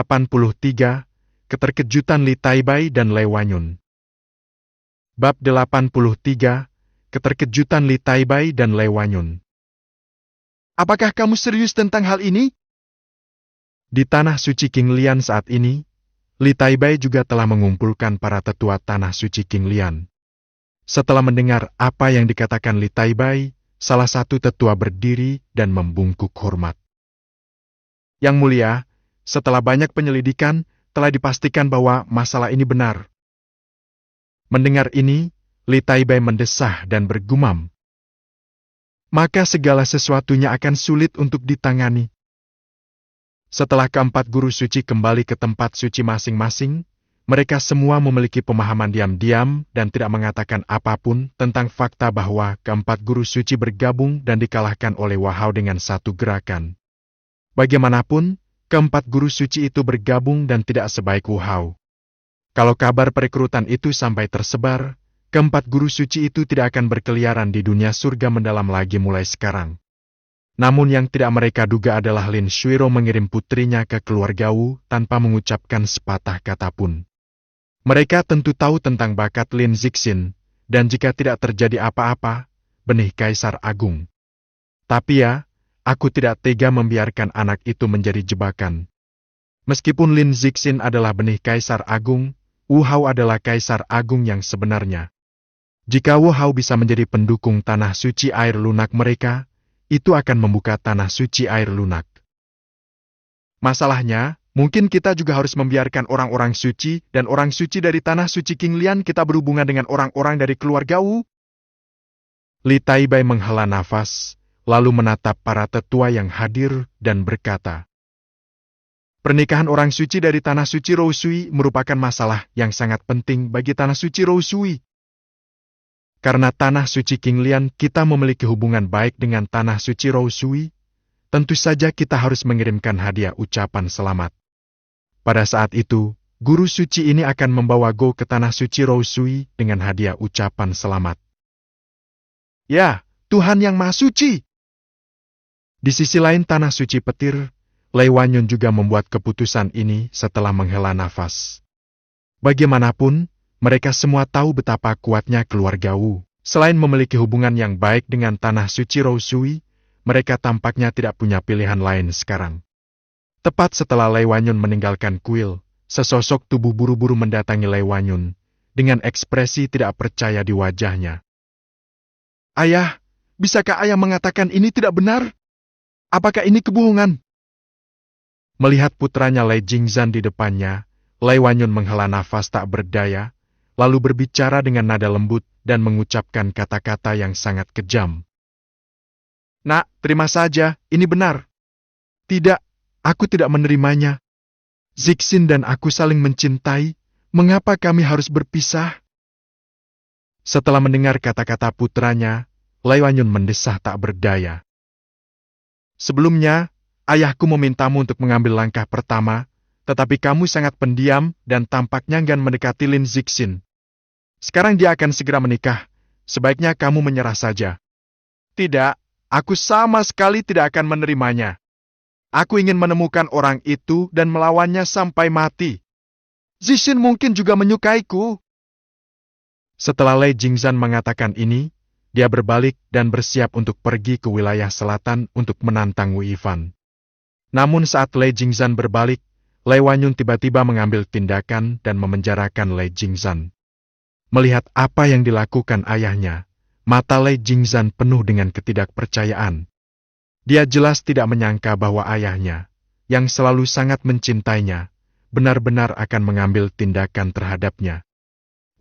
83. Keterkejutan Li Taibai dan Lei Wanyun. Bab 83. Keterkejutan Li Taibai dan Lei Wanyun. Apakah kamu serius tentang hal ini? Di tanah suci Qinglian saat ini, Li Taibai juga telah mengumpulkan para tetua tanah suci Qinglian. Setelah mendengar apa yang dikatakan Li Taibai, salah satu tetua berdiri dan membungkuk hormat. Yang mulia, setelah banyak penyelidikan, telah dipastikan bahwa masalah ini benar. Mendengar ini, Li Taibai mendesah dan bergumam. Maka segala sesuatunya akan sulit untuk ditangani. Setelah keempat guru suci kembali ke tempat suci masing-masing, mereka semua memiliki pemahaman diam-diam dan tidak mengatakan apapun tentang fakta bahwa keempat guru suci bergabung dan dikalahkan oleh Wahao dengan satu gerakan. Bagaimanapun, keempat guru suci itu bergabung dan tidak sebaik Wahao. Kalau kabar perekrutan itu sampai tersebar, keempat guru suci itu tidak akan berkeliaran di dunia surga mendalam lagi mulai sekarang. Namun yang tidak mereka duga adalah Lin Shuiro mengirim putrinya ke keluarga Wu tanpa mengucapkan sepatah kata pun. Mereka tentu tahu tentang bakat Lin Zixin, dan jika tidak terjadi apa-apa, benih Kaisar Agung. Tapi ya, aku tidak tega membiarkan anak itu menjadi jebakan. Meskipun Lin Zixin adalah benih Kaisar Agung, Wu Hao adalah Kaisar Agung yang sebenarnya. Jika Wu Hao bisa menjadi pendukung tanah suci air lunak mereka, itu akan membuka tanah suci air lunak. Masalahnya, mungkin kita juga harus membiarkan orang-orang suci dan orang suci dari tanah suci Qinglian kita berhubungan dengan orang-orang dari keluarga Wu. Li Taibai menghela nafas, lalu menatap para tetua yang hadir dan berkata, pernikahan orang suci dari tanah suci Rousui merupakan masalah yang sangat penting bagi tanah suci Rousui. Karena tanah suci Qinglian kita memiliki hubungan baik dengan tanah suci Rousui, tentu saja kita harus mengirimkan hadiah ucapan selamat. Pada saat itu, guru suci ini akan membawa Go ke tanah suci Rousui dengan hadiah ucapan selamat. Ya, Tuhan yang Maha Suci! Di sisi lain tanah suci petir, Lei Wanyun juga membuat keputusan ini setelah menghela nafas. Bagaimanapun, mereka semua tahu betapa kuatnya keluarga Wu. Selain memiliki hubungan yang baik dengan tanah suci Rousui, mereka tampaknya tidak punya pilihan lain sekarang. Tepat setelah Lei Wanyun meninggalkan kuil, sesosok tubuh buru-buru mendatangi Lei Wanyun, dengan ekspresi tidak percaya di wajahnya. Ayah, bisakah ayah mengatakan ini tidak benar? Apakah ini kebohongan? Melihat putranya Lei Jingzan di depannya, Lei Wanyun menghela nafas tak berdaya, lalu berbicara dengan nada lembut dan mengucapkan kata-kata yang sangat kejam. Nak, terima saja, ini benar. Tidak, aku tidak menerimanya. Zixin dan aku saling mencintai, mengapa kami harus berpisah? Setelah mendengar kata-kata putranya, Lei Wanyun mendesah tak berdaya. Sebelumnya, ayahku memintamu untuk mengambil langkah pertama, tetapi kamu sangat pendiam dan tampaknya enggan mendekati Lin Zixin. Sekarang dia akan segera menikah, sebaiknya kamu menyerah saja. Tidak, aku sama sekali tidak akan menerimanya. Aku ingin menemukan orang itu dan melawannya sampai mati. Zixin mungkin juga menyukaiku. Setelah Lei Jingzan mengatakan ini, dia berbalik dan bersiap untuk pergi ke wilayah selatan untuk menantang Wu Yifan. Namun saat Lei Jingzan berbalik, Lei Wanyun tiba-tiba mengambil tindakan dan memenjarakan Lei Jingzan. Melihat apa yang dilakukan ayahnya, mata Lei Jingzan penuh dengan ketidakpercayaan. Dia jelas tidak menyangka bahwa ayahnya, yang selalu sangat mencintainya, benar-benar akan mengambil tindakan terhadapnya.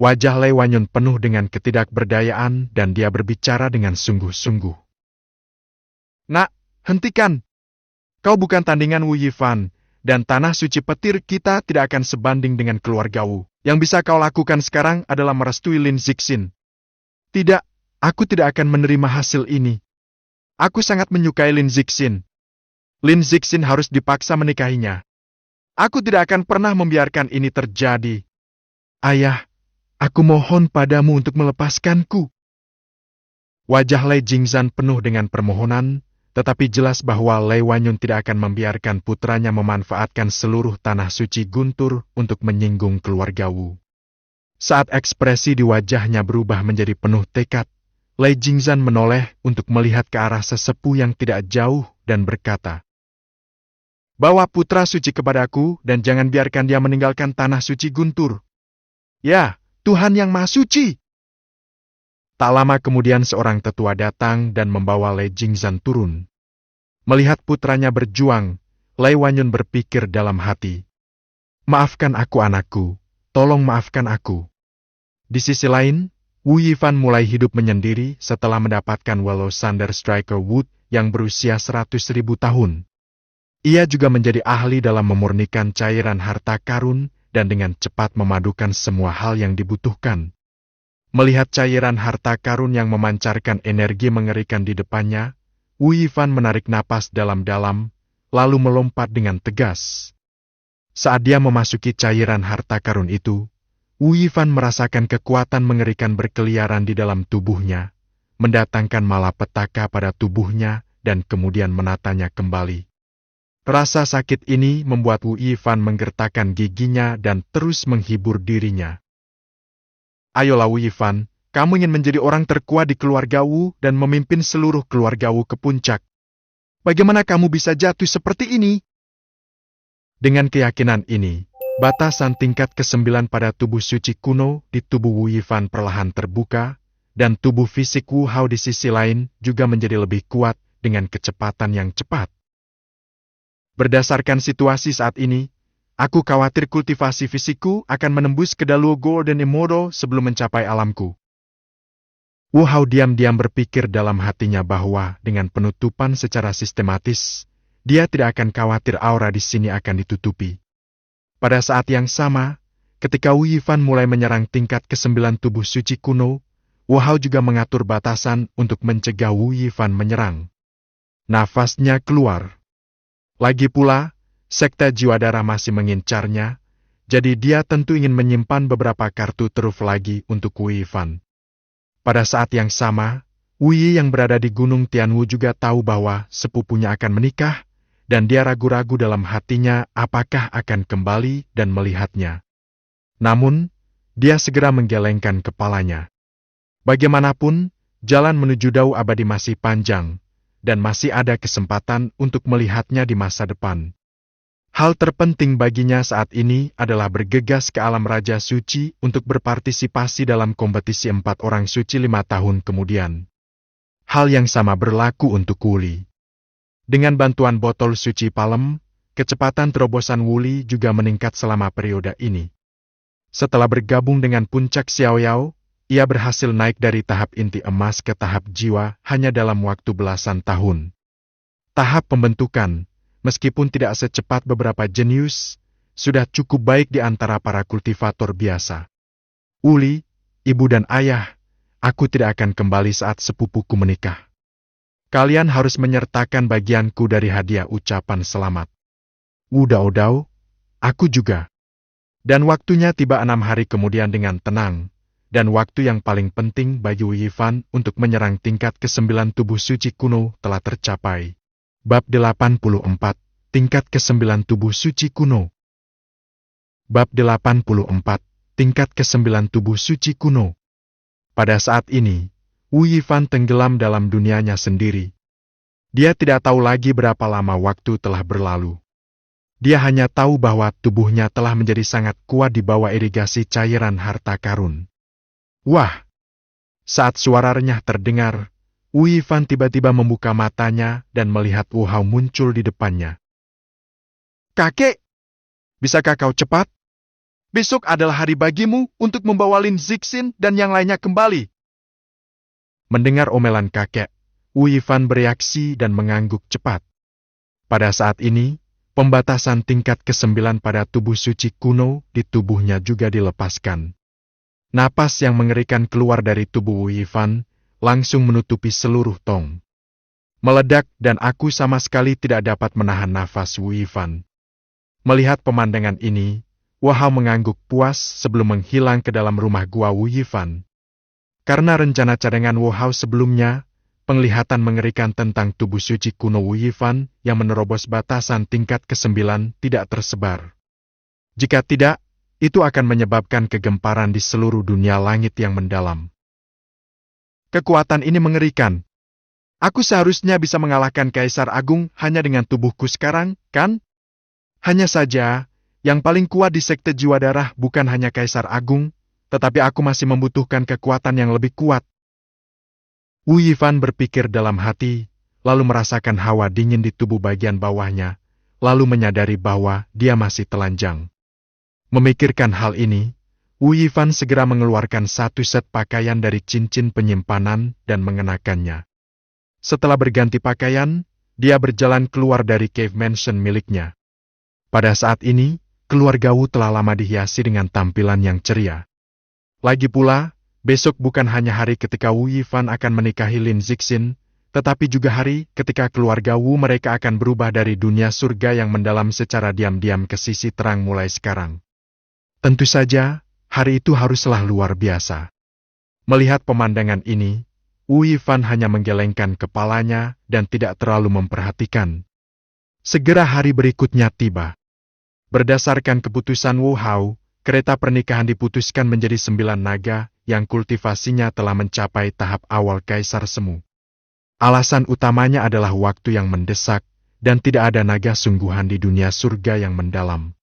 Wajah Lei Wanyun penuh dengan ketidakberdayaan dan dia berbicara dengan sungguh-sungguh. Nak, hentikan! Kau bukan tandingan Wu Yifan, dan tanah suci petir kita tidak akan sebanding dengan keluarga Wu. Yang bisa kau lakukan sekarang adalah merestui Lin Zixin. Tidak, aku tidak akan menerima hasil ini. Aku sangat menyukai Lin Zixin. Lin Zixin harus dipaksa menikahinya. Aku tidak akan pernah membiarkan ini terjadi. Ayah, aku mohon padamu untuk melepaskanku. Wajah Lei Jingzan penuh dengan permohonan, tetapi jelas bahwa Lei Wanyun tidak akan membiarkan putranya memanfaatkan seluruh tanah suci Guntur untuk menyinggung keluarga Wu. Saat ekspresi di wajahnya berubah menjadi penuh tekad, Lei Jingzan menoleh untuk melihat ke arah sesepuh yang tidak jauh dan berkata, "Bawa putra suci kepadaku dan jangan biarkan dia meninggalkan tanah suci Guntur." "Ya, Tuhan yang Maha Suci!" Tak lama kemudian seorang tetua datang dan membawa Lei Jingzan turun. Melihat putranya berjuang, Lei Wanyun berpikir dalam hati, "Maafkan aku anakku, tolong maafkan aku." Di sisi lain, Wu Yifan mulai hidup menyendiri setelah mendapatkan Willow Thunder Striker Wood yang berusia 100.000 tahun. Ia juga menjadi ahli dalam memurnikan cairan harta karun dan dengan cepat memadukan semua hal yang dibutuhkan. Melihat cairan harta karun yang memancarkan energi mengerikan di depannya, Wu Yifan menarik napas dalam-dalam, lalu melompat dengan tegas. Saat dia memasuki cairan harta karun itu, Wu Yifan merasakan kekuatan mengerikan berkeliaran di dalam tubuhnya, mendatangkan malapetaka pada tubuhnya dan kemudian menatanya kembali. Rasa sakit ini membuat Wu Yifan menggertakkan giginya dan terus menghibur dirinya. "Ayolah Wu Yifan, kamu ingin menjadi orang terkuat di keluarga Wu dan memimpin seluruh keluarga Wu ke puncak. Bagaimana kamu bisa jatuh seperti ini?" Dengan keyakinan ini, batasan tingkat ke-9 pada tubuh suci kuno di tubuh Wu Yifan perlahan terbuka, dan tubuh fisik Wu Hao di sisi lain juga menjadi lebih kuat dengan kecepatan yang cepat. Berdasarkan situasi saat ini, aku khawatir kultivasi fisikku akan menembus ke Daluo Golden Emerald sebelum mencapai alamku. Wu Hao diam-diam berpikir dalam hatinya bahwa dengan penutupan secara sistematis, dia tidak akan khawatir aura di sini akan ditutupi. Pada saat yang sama, ketika Wu Yifan mulai menyerang tingkat ke-9 tubuh suci kuno, Wu Hao juga mengatur batasan untuk mencegah Wu Yifan menyerang. Nafasnya keluar. Lagi pula, sekte jiwa darah masih mengincarnya, jadi dia tentu ingin menyimpan beberapa kartu truf lagi untuk Wu Yifan. Pada saat yang sama, Wu Yi yang berada di Gunung Tianwu juga tahu bahwa sepupunya akan menikah, dan dia ragu-ragu dalam hatinya apakah akan kembali dan melihatnya. Namun, dia segera menggelengkan kepalanya. Bagaimanapun, jalan menuju Dao abadi masih panjang, dan masih ada kesempatan untuk melihatnya di masa depan. Hal terpenting baginya saat ini adalah bergegas ke alam Raja Suci untuk berpartisipasi dalam kompetisi 4 orang suci 5 tahun kemudian. Hal yang sama berlaku untuk Wuli. Dengan bantuan botol suci palem, kecepatan terobosan Wuli juga meningkat selama periode ini. Setelah bergabung dengan puncak Xiaoyao, ia berhasil naik dari tahap inti emas ke tahap jiwa hanya dalam waktu belasan tahun. Tahap pembentukan, meskipun tidak secepat beberapa jenius, sudah cukup baik di antara para kultivator biasa. "Wuli, ibu dan ayah, aku tidak akan kembali saat sepupuku menikah. Kalian harus menyertakan bagianku dari hadiah ucapan selamat. Wu Dao, aku juga." Dan waktunya tiba 6 hari kemudian dengan tenang, dan waktu yang paling penting bagi Wu Yifan untuk menyerang tingkat ke-9 tubuh suci kuno telah tercapai. Bab 84, Tingkat ke-9 tubuh suci kuno. Bab 84, Tingkat ke-9 tubuh suci kuno. Pada saat ini, Wu Yifan tenggelam dalam dunianya sendiri. Dia tidak tahu lagi berapa lama waktu telah berlalu. Dia hanya tahu bahwa tubuhnya telah menjadi sangat kuat di bawah irigasi cairan harta karun. Wah! Saat suara renyah terdengar, Wu Yifan tiba-tiba membuka matanya dan melihat Wu Hao muncul di depannya. "Kakek, bisakah kau cepat? Besok adalah hari bagimu untuk membawa Lin Zixin dan yang lainnya kembali." Mendengar omelan kakek, Wu Yifan bereaksi dan mengangguk cepat. Pada saat ini, pembatasan tingkat ke-9 pada tubuh suci kuno di tubuhnya juga dilepaskan. Napas yang mengerikan keluar dari tubuh Wu Yifan langsung menutupi seluruh tong. Meledak dan aku sama sekali tidak dapat menahan nafas Wu Yifan. Melihat pemandangan ini, Wu Hao mengangguk puas sebelum menghilang ke dalam rumah gua Wu Yifan. Karena rencana cadangan Wu Hao sebelumnya, penglihatan mengerikan tentang tubuh suci kuno Wu Yifan yang menerobos batasan tingkat ke-9 tidak tersebar. Jika tidak, itu akan menyebabkan kegemparan di seluruh dunia langit yang mendalam. Kekuatan ini mengerikan. Aku seharusnya bisa mengalahkan Kaisar Agung hanya dengan tubuhku sekarang, kan? Hanya saja, yang paling kuat di sekte jiwa darah bukan hanya Kaisar Agung, tetapi aku masih membutuhkan kekuatan yang lebih kuat. Wu Yifan berpikir dalam hati, lalu merasakan hawa dingin di tubuh bagian bawahnya, lalu menyadari bahwa dia masih telanjang. Memikirkan hal ini, Wu Yifan segera mengeluarkan satu set pakaian dari cincin penyimpanan dan mengenakannya. Setelah berganti pakaian, dia berjalan keluar dari cave mansion miliknya. Pada saat ini, keluarga Wu telah lama dihiasi dengan tampilan yang ceria. Lagi pula, besok bukan hanya hari ketika Wu Yifan akan menikahi Lin Zixin, tetapi juga hari ketika keluarga Wu mereka akan berubah dari dunia surga yang mendalam secara diam-diam ke sisi terang mulai sekarang. Tentu saja, hari itu haruslah luar biasa. Melihat pemandangan ini, Wu Yifan hanya menggelengkan kepalanya dan tidak terlalu memperhatikan. Segera hari berikutnya tiba. Berdasarkan keputusan Wu Hao, kereta pernikahan diputuskan menjadi 9 naga yang kultivasinya telah mencapai tahap awal Kaisar Semu. Alasan utamanya adalah waktu yang mendesak dan tidak ada naga sungguhan di dunia surga yang mendalam.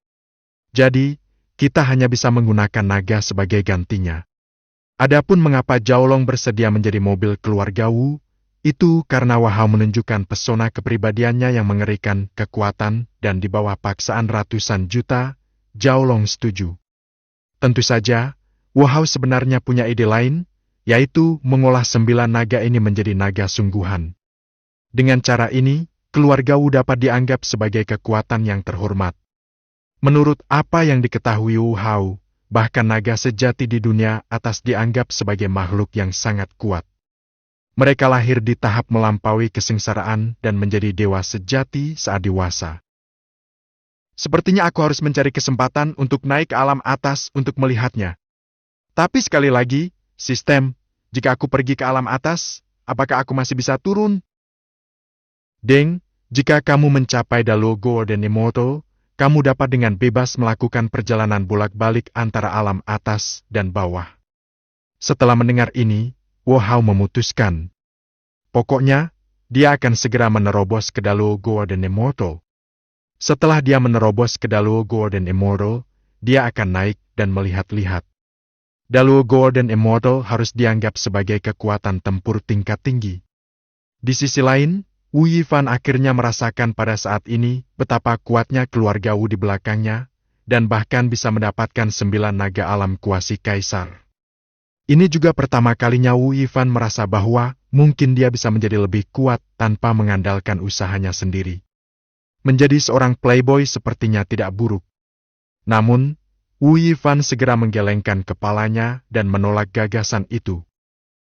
Jadi, kita hanya bisa menggunakan naga sebagai gantinya. Adapun mengapa Jiaolong bersedia menjadi mobil keluarga Wu, itu karena Wu Hao menunjukkan pesona kepribadiannya yang mengerikan, kekuatan, dan di bawah paksaan ratusan juta, Jiaolong setuju. Tentu saja, Wu Hao sebenarnya punya ide lain, yaitu mengolah 9 naga ini menjadi naga sungguhan. Dengan cara ini, keluarga Wu dapat dianggap sebagai kekuatan yang terhormat. Menurut apa yang diketahui Wu Hao, bahkan naga sejati di dunia atas dianggap sebagai makhluk yang sangat kuat. Mereka lahir di tahap melampaui kesengsaraan dan menjadi dewa sejati saat dewasa. Sepertinya aku harus mencari kesempatan untuk naik ke alam atas untuk melihatnya. Tapi sekali lagi, sistem, jika aku pergi ke alam atas, apakah aku masih bisa turun? Deng, jika kamu mencapai Daluo Golden Immortal, kamu dapat dengan bebas melakukan perjalanan bolak-balik antara alam atas dan bawah. Setelah mendengar ini, Wu Hao memutuskan. Pokoknya, dia akan segera menerobos ke Daluo Golden Immortal. Setelah dia menerobos ke Daluo Golden Immortal, dia akan naik dan melihat-lihat. Daluo Golden Immortal harus dianggap sebagai kekuatan tempur tingkat tinggi. Di sisi lain, Wu Yifan akhirnya merasakan pada saat ini betapa kuatnya keluarga Wu di belakangnya, dan bahkan bisa mendapatkan 9 naga alam kuasi kaisar. Ini juga pertama kalinya Wu Yifan merasa bahwa mungkin dia bisa menjadi lebih kuat tanpa mengandalkan usahanya sendiri. Menjadi seorang playboy sepertinya tidak buruk. Namun, Wu Yifan segera menggelengkan kepalanya dan menolak gagasan itu.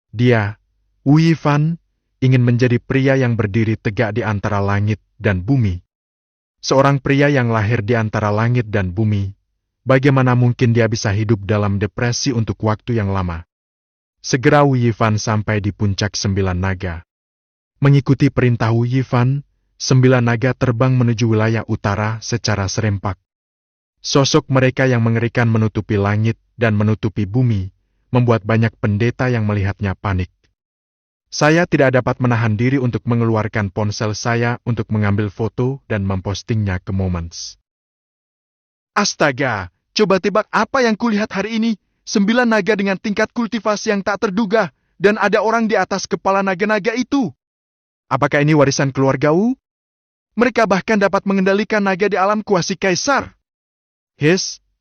Dia, Wu Yifan, ingin menjadi pria yang berdiri tegak di antara langit dan bumi. Seorang pria yang lahir di antara langit dan bumi, bagaimana mungkin dia bisa hidup dalam depresi untuk waktu yang lama? Segera Wu Yifan sampai di puncak 9 naga. Mengikuti perintah Wu Yifan, 9 naga terbang menuju wilayah utara secara serempak. Sosok mereka yang mengerikan menutupi langit dan menutupi bumi, membuat banyak pendeta yang melihatnya panik. Saya tidak dapat menahan diri untuk mengeluarkan ponsel saya untuk mengambil foto dan mempostingnya ke Moments. Astaga, coba tebak apa yang kulihat hari ini? 9 naga dengan tingkat kultivasi yang tak terduga, dan ada orang di atas kepala naga-naga itu. Apakah ini warisan keluarga Wu? Mereka bahkan dapat mengendalikan naga di alam kuasi kaisar.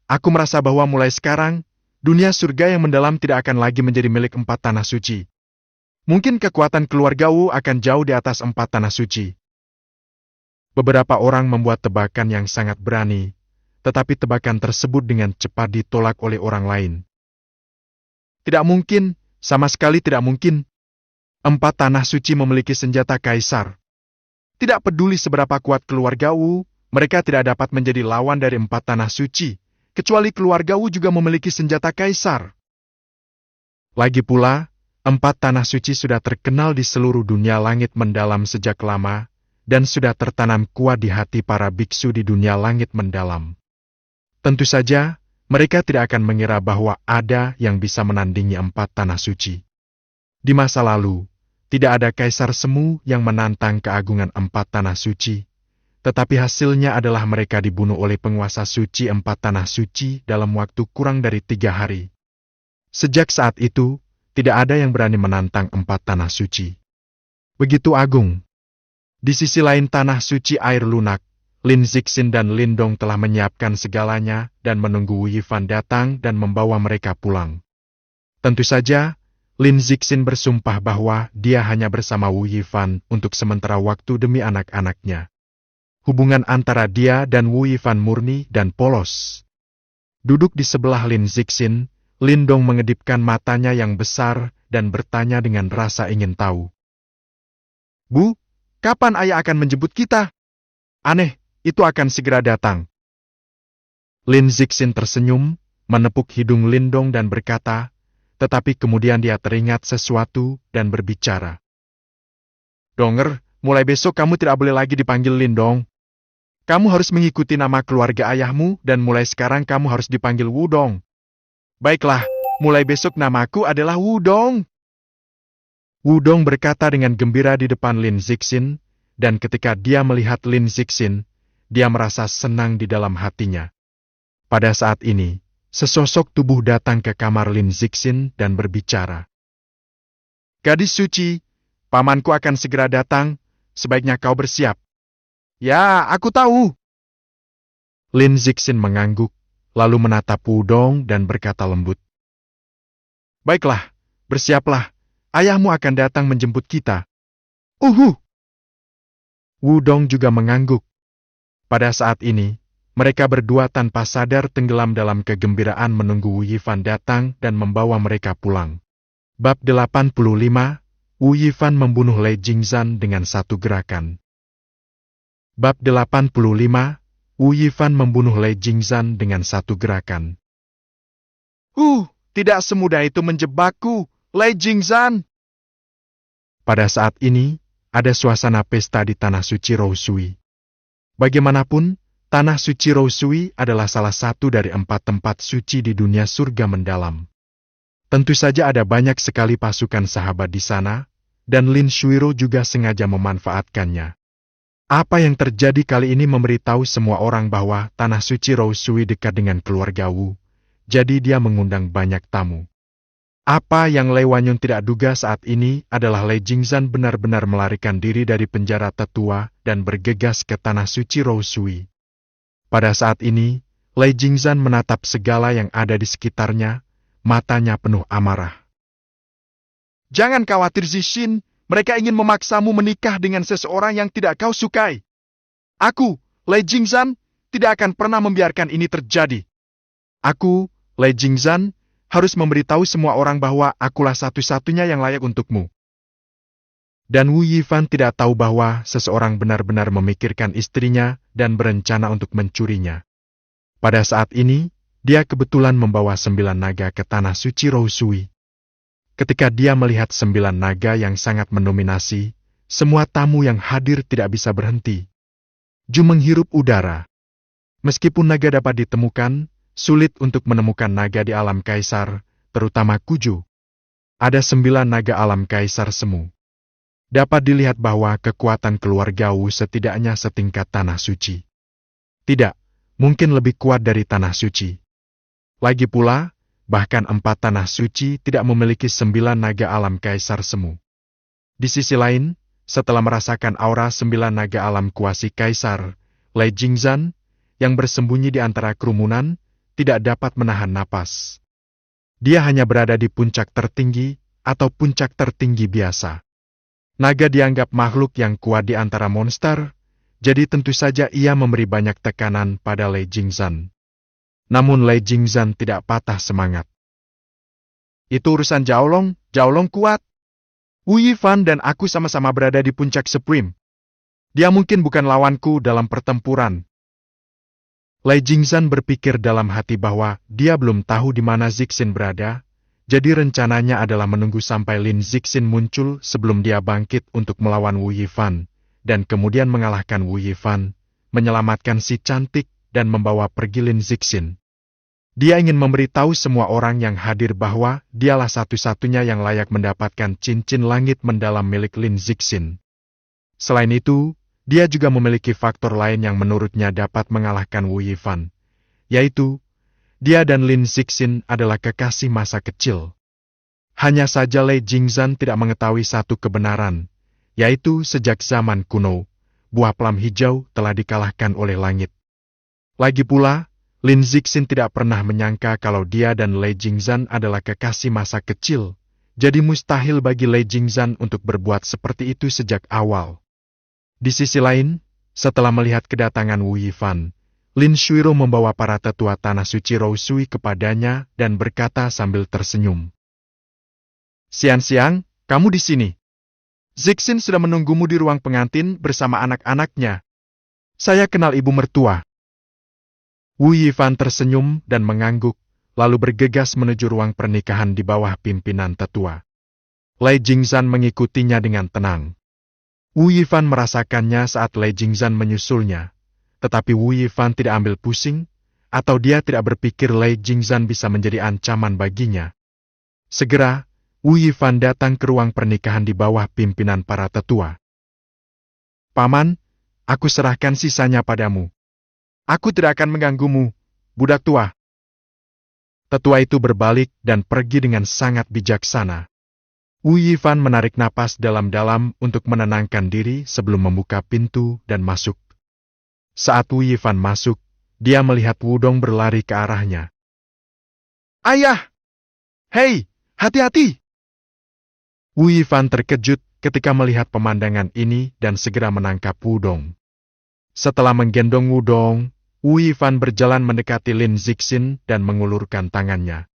Aku merasa bahwa mulai sekarang, dunia surga yang mendalam tidak akan lagi menjadi milik 4 tanah suci. Mungkin kekuatan keluarga Wu akan jauh di atas 4 tanah suci. Beberapa orang membuat tebakan yang sangat berani, tetapi tebakan tersebut dengan cepat ditolak oleh orang lain. Tidak mungkin, sama sekali tidak mungkin. 4 tanah suci memiliki senjata kaisar. Tidak peduli seberapa kuat keluarga Wu, mereka tidak dapat menjadi lawan dari 4 tanah suci, kecuali keluarga Wu juga memiliki senjata kaisar. Lagi pula, Empat tanah suci sudah terkenal di seluruh dunia langit mendalam sejak lama, dan sudah tertanam kuat di hati para biksu di dunia langit mendalam. Tentu saja, mereka tidak akan mengira bahwa ada yang bisa menandingi empat tanah suci. Di masa lalu, tidak ada kaisar semu yang menantang keagungan empat tanah suci, tetapi hasilnya adalah mereka dibunuh oleh penguasa suci empat tanah suci dalam waktu kurang dari 3 hari. Sejak saat itu, tidak ada yang berani menantang empat tanah suci. Begitu agung. Di sisi lain tanah suci air lunak, Lin Zixin dan Lin Dong telah menyiapkan segalanya dan menunggu Wu Yifan datang dan membawa mereka pulang. Tentu saja, Lin Zixin bersumpah bahwa dia hanya bersama Wu Yifan untuk sementara waktu demi anak-anaknya. Hubungan antara dia dan Wu Yifan murni dan polos. Duduk di sebelah Lin Zixin, Lin Dong mengedipkan matanya yang besar dan bertanya dengan rasa ingin tahu. "Bu, kapan ayah akan menjemput kita? Aneh, itu akan segera datang." Lin Zixin tersenyum, menepuk hidung Lin Dong dan berkata, tetapi kemudian dia teringat sesuatu dan berbicara. "Donger, mulai besok kamu tidak boleh lagi dipanggil Lin Dong. Kamu harus mengikuti nama keluarga ayahmu dan mulai sekarang kamu harus dipanggil Wu Dong." "Baiklah, mulai besok namaku adalah Wu Dong." Wu Dong berkata dengan gembira di depan Lin Zixin, dan ketika dia melihat Lin Zixin, dia merasa senang di dalam hatinya. Pada saat ini, sesosok tubuh datang ke kamar Lin Zixin dan berbicara. "Gadis suci, pamanku akan segera datang, sebaiknya kau bersiap." "Ya, aku tahu." Lin Zixin mengangguk, lalu menatap Wu Dong dan berkata lembut. "Baiklah, bersiaplah, ayahmu akan datang menjemput kita." Wu Dong juga mengangguk. Pada saat ini, mereka berdua tanpa sadar tenggelam dalam kegembiraan menunggu Wu Yifan datang dan membawa mereka pulang. Bab 85, Wu Yifan membunuh Lei Jingzan dengan satu gerakan. Bab 85, Wu Yifan membunuh Lei Jingzan dengan satu gerakan. Tidak semudah itu menjebakku, Lei Jingzan." Pada saat ini, ada suasana pesta di Tanah Suci Rousui. Bagaimanapun, Tanah Suci Rousui adalah salah satu dari 4 tempat suci di dunia surga mendalam. Tentu saja ada banyak sekali pasukan sahabat di sana, dan Lin Shuiro juga sengaja memanfaatkannya. Apa yang terjadi kali ini memberitahu semua orang bahwa Tanah Suci Rousui dekat dengan keluarga Wu, jadi dia mengundang banyak tamu. Apa yang Lei Wanyun tidak duga saat ini adalah Lei Jingzan benar-benar melarikan diri dari penjara tetua dan bergegas ke Tanah Suci Rousui. Pada saat ini, Lei Jingzan menatap segala yang ada di sekitarnya, matanya penuh amarah. "Jangan khawatir Zixin, mereka ingin memaksamu menikah dengan seseorang yang tidak kau sukai. Aku, Lei Jingzan, tidak akan pernah membiarkan ini terjadi. Aku, Lei Jingzan, harus memberitahu semua orang bahwa akulah satu-satunya yang layak untukmu." Dan Wu Yifan tidak tahu bahwa seseorang benar-benar memikirkan istrinya dan berencana untuk mencurinya. Pada saat ini, dia kebetulan membawa 9 naga ke Tanah Suci Rousui. Ketika dia melihat 9 naga yang sangat mendominasi, semua tamu yang hadir tidak bisa berhenti. Ju menghirup udara. Meskipun naga dapat ditemukan, sulit untuk menemukan naga di alam kaisar, terutama Kuju. Ada 9 naga alam kaisar semu. Dapat dilihat bahwa kekuatan keluarga Wu setidaknya setingkat Tanah Suci. Tidak, mungkin lebih kuat dari Tanah Suci. Lagi pula, bahkan 4 Tanah Suci tidak memiliki 9 naga alam kaisar semu. Di sisi lain, setelah merasakan aura 9 naga alam kuasi kaisar, Lei Jingzan, yang bersembunyi di antara kerumunan, tidak dapat menahan napas. Dia hanya berada di puncak tertinggi, atau puncak tertinggi biasa. Naga dianggap makhluk yang kuat di antara monster, jadi tentu saja ia memberi banyak tekanan pada Lei Jingzan. Namun Lei Jingzan tidak patah semangat. "Itu urusan Jiaolong, Jiaolong kuat. Wu Yifan dan aku sama-sama berada di puncak Supreme. Dia mungkin bukan lawanku dalam pertempuran." Lei Jingzan berpikir dalam hati bahwa dia belum tahu di mana Zixin berada, Jadi rencananya adalah menunggu sampai Lin Zixin muncul sebelum dia bangkit untuk melawan Wu Yifan, dan kemudian mengalahkan Wu Yifan, menyelamatkan si cantik, dan membawa pergi Lin Zixin. Dia ingin memberitahu semua orang yang hadir bahwa dialah satu-satunya yang layak mendapatkan cincin langit mendalam milik Lin Zixin. Selain itu, dia juga memiliki faktor lain yang menurutnya dapat mengalahkan Wu Yifan, yaitu dia dan Lin Zixin adalah kekasih masa kecil. Hanya saja Lei Jingzan tidak mengetahui satu kebenaran, yaitu sejak zaman kuno, buah pelam hijau telah dikalahkan oleh langit. Lagi pula, Lin Zixin tidak pernah menyangka kalau dia dan Lei Jingzan adalah kekasih masa kecil, jadi mustahil bagi Lei Jingzan untuk berbuat seperti itu sejak awal. Di sisi lain, setelah melihat kedatangan Wu Yifan, Lin Shuiro membawa para tetua tanah suci Rousui kepadanya dan berkata sambil tersenyum. "Siang-siang, kamu di sini. Zixin sudah menunggumu di ruang pengantin bersama anak-anaknya. Saya kenal ibu mertua." Wu Yifan tersenyum dan mengangguk, lalu bergegas menuju ruang pernikahan di bawah pimpinan tetua. Lei Jingzan mengikutinya dengan tenang. Wu Yifan merasakannya saat Lei Jingzan menyusulnya. Tetapi Wu Yifan tidak ambil pusing, atau dia tidak berpikir Lei Jingzan bisa menjadi ancaman baginya. Segera, Wu Yifan datang ke ruang pernikahan di bawah pimpinan para tetua. "Paman, aku serahkan sisanya padamu. Aku tidak akan mengganggumu, budak tua." Tetua itu berbalik dan pergi dengan sangat bijaksana. Wu Yifan menarik napas dalam-dalam untuk menenangkan diri sebelum membuka pintu dan masuk. Saat Wu Yifan masuk, dia melihat Wudong berlari ke arahnya. "Ayah! Hei, hati-hati!" Wu Yifan terkejut ketika melihat pemandangan ini dan segera menangkap Wudong. Setelah menggendong Wudong, Wu Yifan berjalan mendekati Lin Zixin dan mengulurkan tangannya.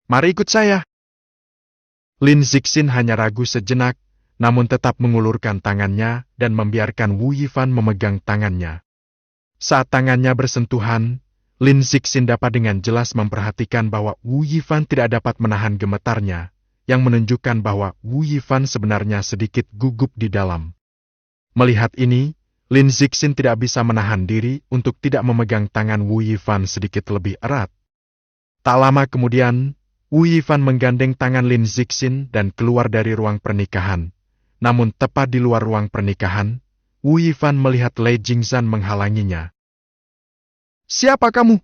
"Mari ikut saya." Lin Zixin hanya ragu sejenak, namun tetap mengulurkan tangannya dan membiarkan Wu Yifan memegang tangannya. Saat tangannya bersentuhan, Lin Zixin dapat dengan jelas memperhatikan bahwa Wu Yifan tidak dapat menahan gemetarnya, yang menunjukkan bahwa Wu Yifan sebenarnya sedikit gugup di dalam. Melihat ini, Lin Zixin tidak bisa menahan diri untuk tidak memegang tangan Wu Yifan sedikit lebih erat. Tak lama kemudian, Wu Yifan menggandeng tangan Lin Zixin dan keluar dari ruang pernikahan. Namun tepat di luar ruang pernikahan, Wu Yifan melihat Lei Jingzan menghalanginya. "Siapa kamu?"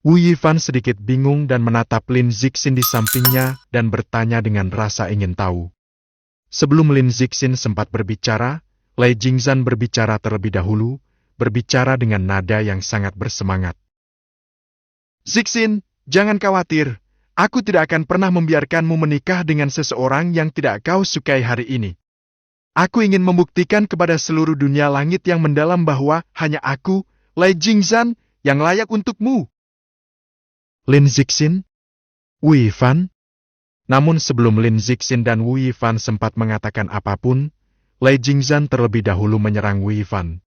Wu Yifan sedikit bingung dan menatap Lin Zixin di sampingnya dan bertanya dengan rasa ingin tahu. Sebelum Lin Zixin sempat berbicara, Lei Jingzan berbicara terlebih dahulu, berbicara dengan nada yang sangat bersemangat. "Zixin, jangan khawatir. Aku tidak akan pernah membiarkanmu menikah dengan seseorang yang tidak kau sukai hari ini. Aku ingin membuktikan kepada seluruh dunia langit yang mendalam bahwa hanya aku, Lei Jingzan, yang layak untukmu." "Lin Zixin? Wu Yifan?" Namun sebelum Lin Zixin dan Wu Yifan sempat mengatakan apapun, Lei Jingzan terlebih dahulu menyerang Wu Yifan.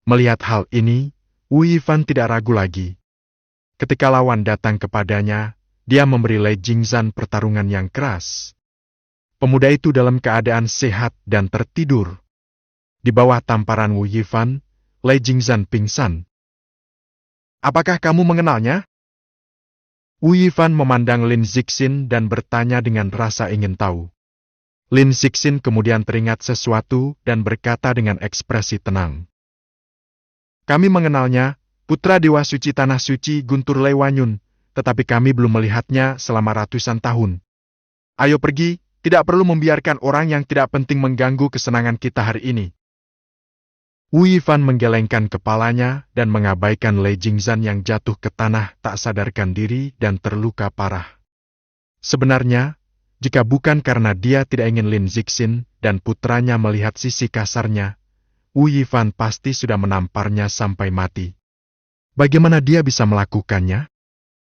Melihat hal ini, Wu Yifan tidak ragu lagi. Ketika lawan datang kepadanya, dia memberi Lei Jingzan pertarungan yang keras. Pemuda itu dalam keadaan sehat dan tertidur. Di bawah tamparan Wu Yifan, Lei Jingzan pingsan. "Apakah kamu mengenalnya?" Wu Yifan memandang Lin Zixin dan bertanya dengan rasa ingin tahu. Lin Zixin kemudian teringat sesuatu dan berkata dengan ekspresi tenang. "Kami mengenalnya, putra Dewa Suci Tanah Suci Guntur Lei Wanyun. Tetapi kami belum melihatnya selama ratusan tahun. Ayo pergi, tidak perlu membiarkan orang yang tidak penting mengganggu kesenangan kita hari ini." Wu Yifan menggelengkan kepalanya dan mengabaikan Lei Jingzan yang jatuh ke tanah tak sadarkan diri dan terluka parah. Sebenarnya, jika bukan karena dia tidak ingin Lin Zixin dan putranya melihat sisi kasarnya, Wu Yifan pasti sudah menamparnya sampai mati. Bagaimana dia bisa melakukannya?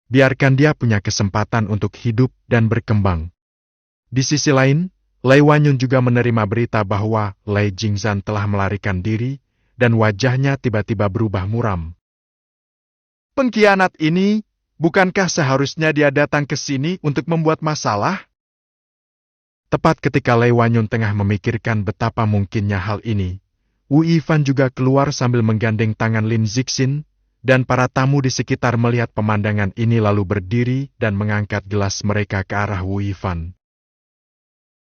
Biarkan dia punya kesempatan untuk hidup dan berkembang. Di sisi lain, Lei Wanyun juga menerima berita bahwa Lei Jingzan telah melarikan diri dan wajahnya tiba-tiba berubah muram. "Pengkhianat ini, Bukankah seharusnya dia datang ke sini untuk membuat masalah? Tepat ketika Lei Wanyun tengah memikirkan betapa mungkinnya hal ini, Wu Yifan juga keluar sambil menggandeng tangan Lin Zixin, dan para tamu di sekitar melihat pemandangan ini lalu berdiri dan mengangkat gelas mereka ke arah Wu Yifan.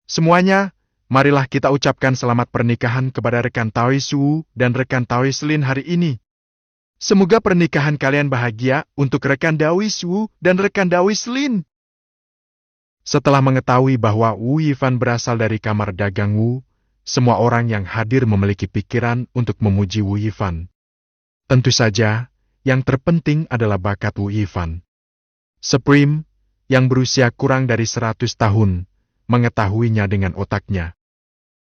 Semuanya, marilah kita ucapkan selamat pernikahan kepada rekan Taois Wu dan rekan Taois Lin hari ini. Semoga pernikahan kalian bahagia untuk rekan Taois Wu dan rekan Taois Lin. Setelah mengetahui bahwa Wu Yifan berasal dari kamar dagang Wu, semua orang yang hadir memiliki pikiran untuk memuji Wu Yifan. Tentu saja, yang terpenting adalah bakat Wu Yifan. Supreme, yang berusia kurang dari 100 tahun, mengetahuinya dengan otaknya.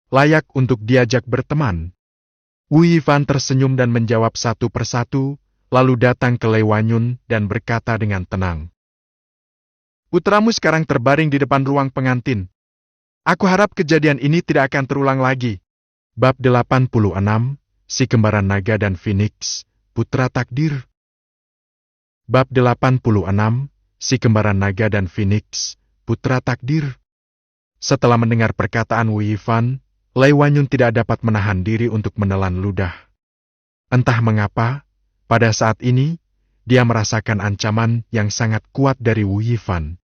Layak untuk diajak berteman. Wu Yifan tersenyum dan menjawab satu persatu, lalu datang ke Lei Wanyun dan berkata dengan tenang. Putramu sekarang terbaring di depan ruang pengantin. Aku harap kejadian ini tidak akan terulang lagi. Bab 86, Si Kembaran Naga dan Phoenix, Putra Takdir. Bab 86, Si Kembaran Naga dan Phoenix, Putra Takdir. Setelah mendengar perkataan Wu Yifan, Lei Wanyun tidak dapat menahan diri untuk menelan ludah. Entah mengapa, pada saat ini, dia merasakan ancaman yang sangat kuat dari Wu Yifan.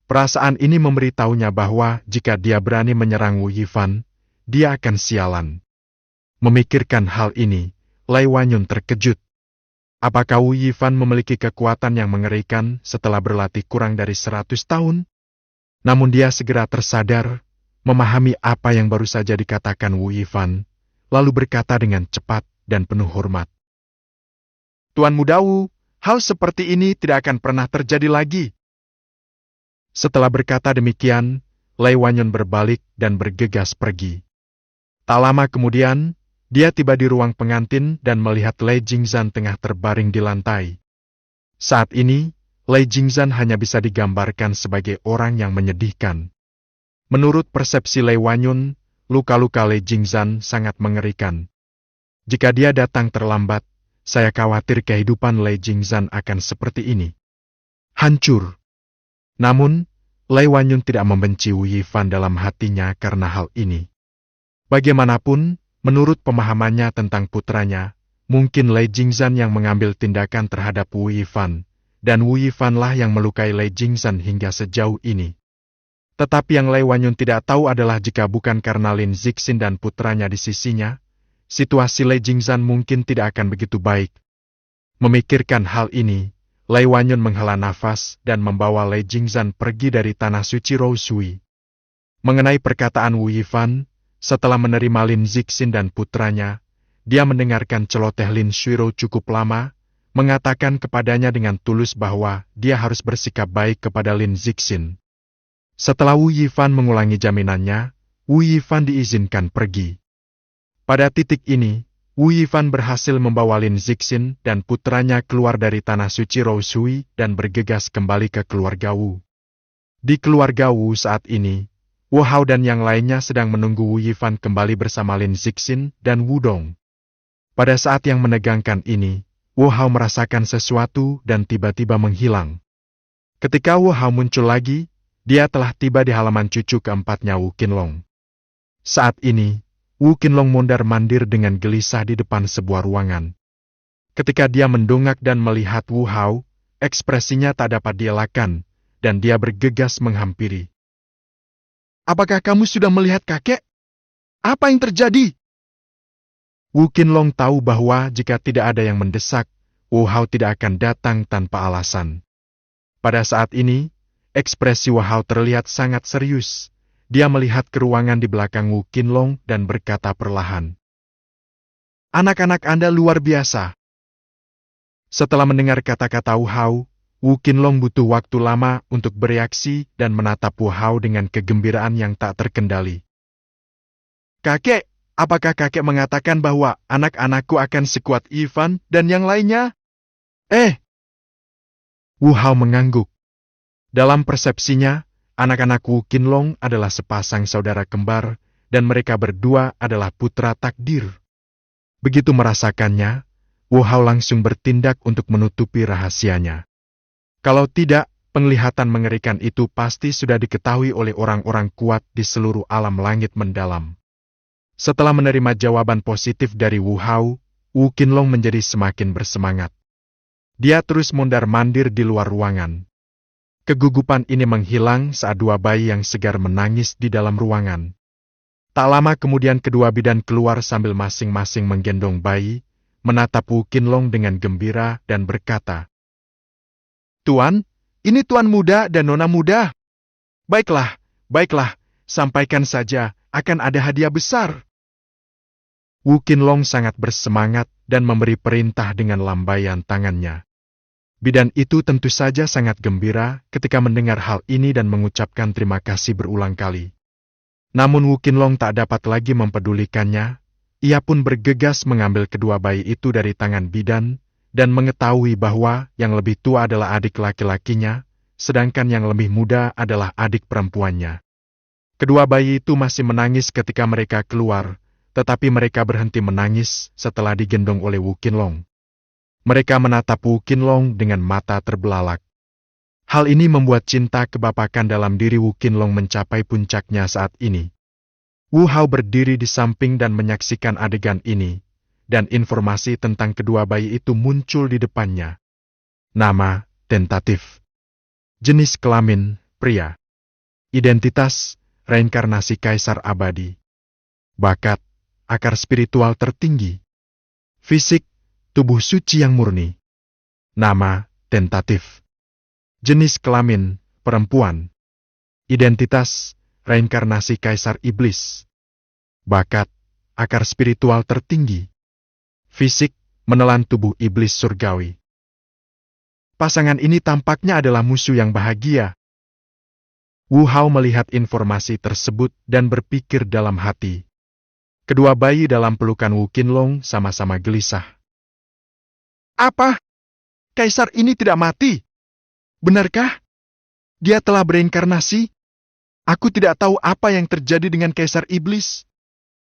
Perasaan ini memberitahunya bahwa jika dia berani menyerang Wu Yifan, dia akan sialan. Memikirkan hal ini, Lei Wanyun terkejut. Apakah Wu Yifan memiliki kekuatan yang mengerikan setelah berlatih kurang dari 100 tahun? Namun dia segera tersadar, memahami apa yang baru saja dikatakan Wu Yifan, lalu berkata dengan cepat dan penuh hormat. Tuan Muda Wu, hal seperti ini tidak akan pernah terjadi lagi. Setelah berkata demikian, Lei Wanyun berbalik dan bergegas pergi. Tak lama kemudian, dia tiba di ruang pengantin dan melihat Lei Jingzan tengah terbaring di lantai. Saat ini, Lei Jingzan hanya bisa digambarkan sebagai orang yang menyedihkan. Menurut persepsi Lei Wanyun, luka-luka Lei Jingzan sangat mengerikan. Jika dia datang terlambat, saya khawatir kehidupan Lei Jingzan akan seperti ini. Hancur. Namun, Lei Wanyun tidak membenci Wu Yifan dalam hatinya karena hal ini. Bagaimanapun, menurut pemahamannya tentang putranya, mungkin Lei Jingzan yang mengambil tindakan terhadap Wu Yifan, dan Wu Yifanlah yang melukai Lei Jingzan hingga sejauh ini. Tetapi yang Lei Wanyun tidak tahu adalah jika bukan karena Lin Zixin dan putranya di sisinya, situasi Lei Jingzan mungkin tidak akan begitu baik. Memikirkan hal ini, Lei Wanyun menghela nafas dan membawa Lei Jingzan pergi dari tanah suci Rousui. Mengenai perkataan Wu Yifan, setelah menerima Lin Zixin dan putranya, dia mendengarkan celoteh Lin Shuiro cukup lama, mengatakan kepadanya dengan tulus bahwa dia harus bersikap baik kepada Lin Zixin. Setelah Wu Yifan mengulangi jaminannya, Wu Yifan diizinkan pergi. Pada titik ini, Wu Yifan berhasil membawa Lin Zixin dan putranya keluar dari tanah suci Rousui dan bergegas kembali ke keluarga Wu. Di keluarga Wu saat ini, Wu Hao dan yang lainnya sedang menunggu Wu Yifan kembali bersama Lin Zixin dan Wu Dong. Pada saat yang menegangkan ini, Wu Hao merasakan sesuatu dan tiba-tiba menghilang. Ketika Wu Hao muncul lagi, dia telah tiba di halaman cucu keempatnya Wu Qinlong. Saat ini, Wu Qinlong mondar-mandir dengan gelisah di depan sebuah ruangan. Ketika dia mendongak dan melihat Wu Hao, ekspresinya tak dapat dielakkan, dan dia bergegas menghampiri. Apakah kamu sudah melihat kakek? Apa yang terjadi? Wu Qinlong tahu bahwa jika tidak ada yang mendesak, Wu Hao tidak akan datang tanpa alasan. Pada saat ini, ekspresi Wu Hao terlihat sangat serius. Dia melihat ke ruangan di belakang Wu Qinlong dan berkata perlahan. Anak-anak Anda luar biasa. Setelah mendengar kata-kata Wu Hao, Wu Qinlong butuh waktu lama untuk bereaksi dan menatap Wu Hao dengan kegembiraan yang tak terkendali. Kakek, apakah kakek mengatakan bahwa anak-anakku akan sekuat Yifan dan yang lainnya? Wu Hao mengangguk. Dalam persepsinya, anak-anak Wu Qinlong adalah sepasang saudara kembar, dan mereka berdua adalah putra takdir. Begitu merasakannya, Wu Hao langsung bertindak untuk menutupi rahasianya. Kalau tidak, penglihatan mengerikan itu pasti sudah diketahui oleh orang-orang kuat di seluruh alam langit mendalam. Setelah menerima jawaban positif dari Wu Hao, Wu Qinlong menjadi semakin bersemangat. Dia terus mondar-mandir di luar ruangan. Kegugupan ini menghilang saat dua bayi yang segar menangis di dalam ruangan. Tak lama kemudian kedua bidan keluar sambil masing-masing menggendong bayi, menatap Wu Qinlong dengan gembira dan berkata, "Tuan, ini Tuan muda dan Nona muda. Baiklah, baiklah, sampaikan saja, akan ada hadiah besar." Wu Qinlong sangat bersemangat dan memberi perintah dengan lambaian tangannya. Bidan itu tentu saja sangat gembira ketika mendengar hal ini dan mengucapkan terima kasih berulang kali. Namun Wu Qinlong tak dapat lagi mempedulikannya, ia pun bergegas mengambil kedua bayi itu dari tangan bidan, dan mengetahui bahwa yang lebih tua adalah adik laki-lakinya, sedangkan yang lebih muda adalah adik perempuannya. Kedua bayi itu masih menangis ketika mereka keluar, tetapi mereka berhenti menangis setelah digendong oleh Wu Qinlong. Mereka menatap Wu Qinlong dengan mata terbelalak. Hal ini membuat cinta kebapakan dalam diri Wu Qinlong mencapai puncaknya saat ini. Wu Hao berdiri di samping dan menyaksikan adegan ini, dan informasi tentang kedua bayi itu muncul di depannya. Nama, tentatif. Jenis kelamin, pria. Identitas, reinkarnasi kaisar abadi. Bakat, akar spiritual tertinggi. Fisik, tubuh suci yang murni. Nama, tentatif. Jenis kelamin, perempuan. Identitas, reinkarnasi kaisar iblis. Bakat, akar spiritual tertinggi. Fisik, menelan tubuh iblis surgawi. Pasangan ini tampaknya adalah musuh yang bahagia. Wu Hao melihat informasi tersebut dan berpikir dalam hati. Kedua bayi dalam pelukan Wu Qinlong sama-sama gelisah. Apa? Kaisar ini tidak mati? Benarkah? Dia telah bereinkarnasi? Aku tidak tahu apa yang terjadi dengan kaisar iblis.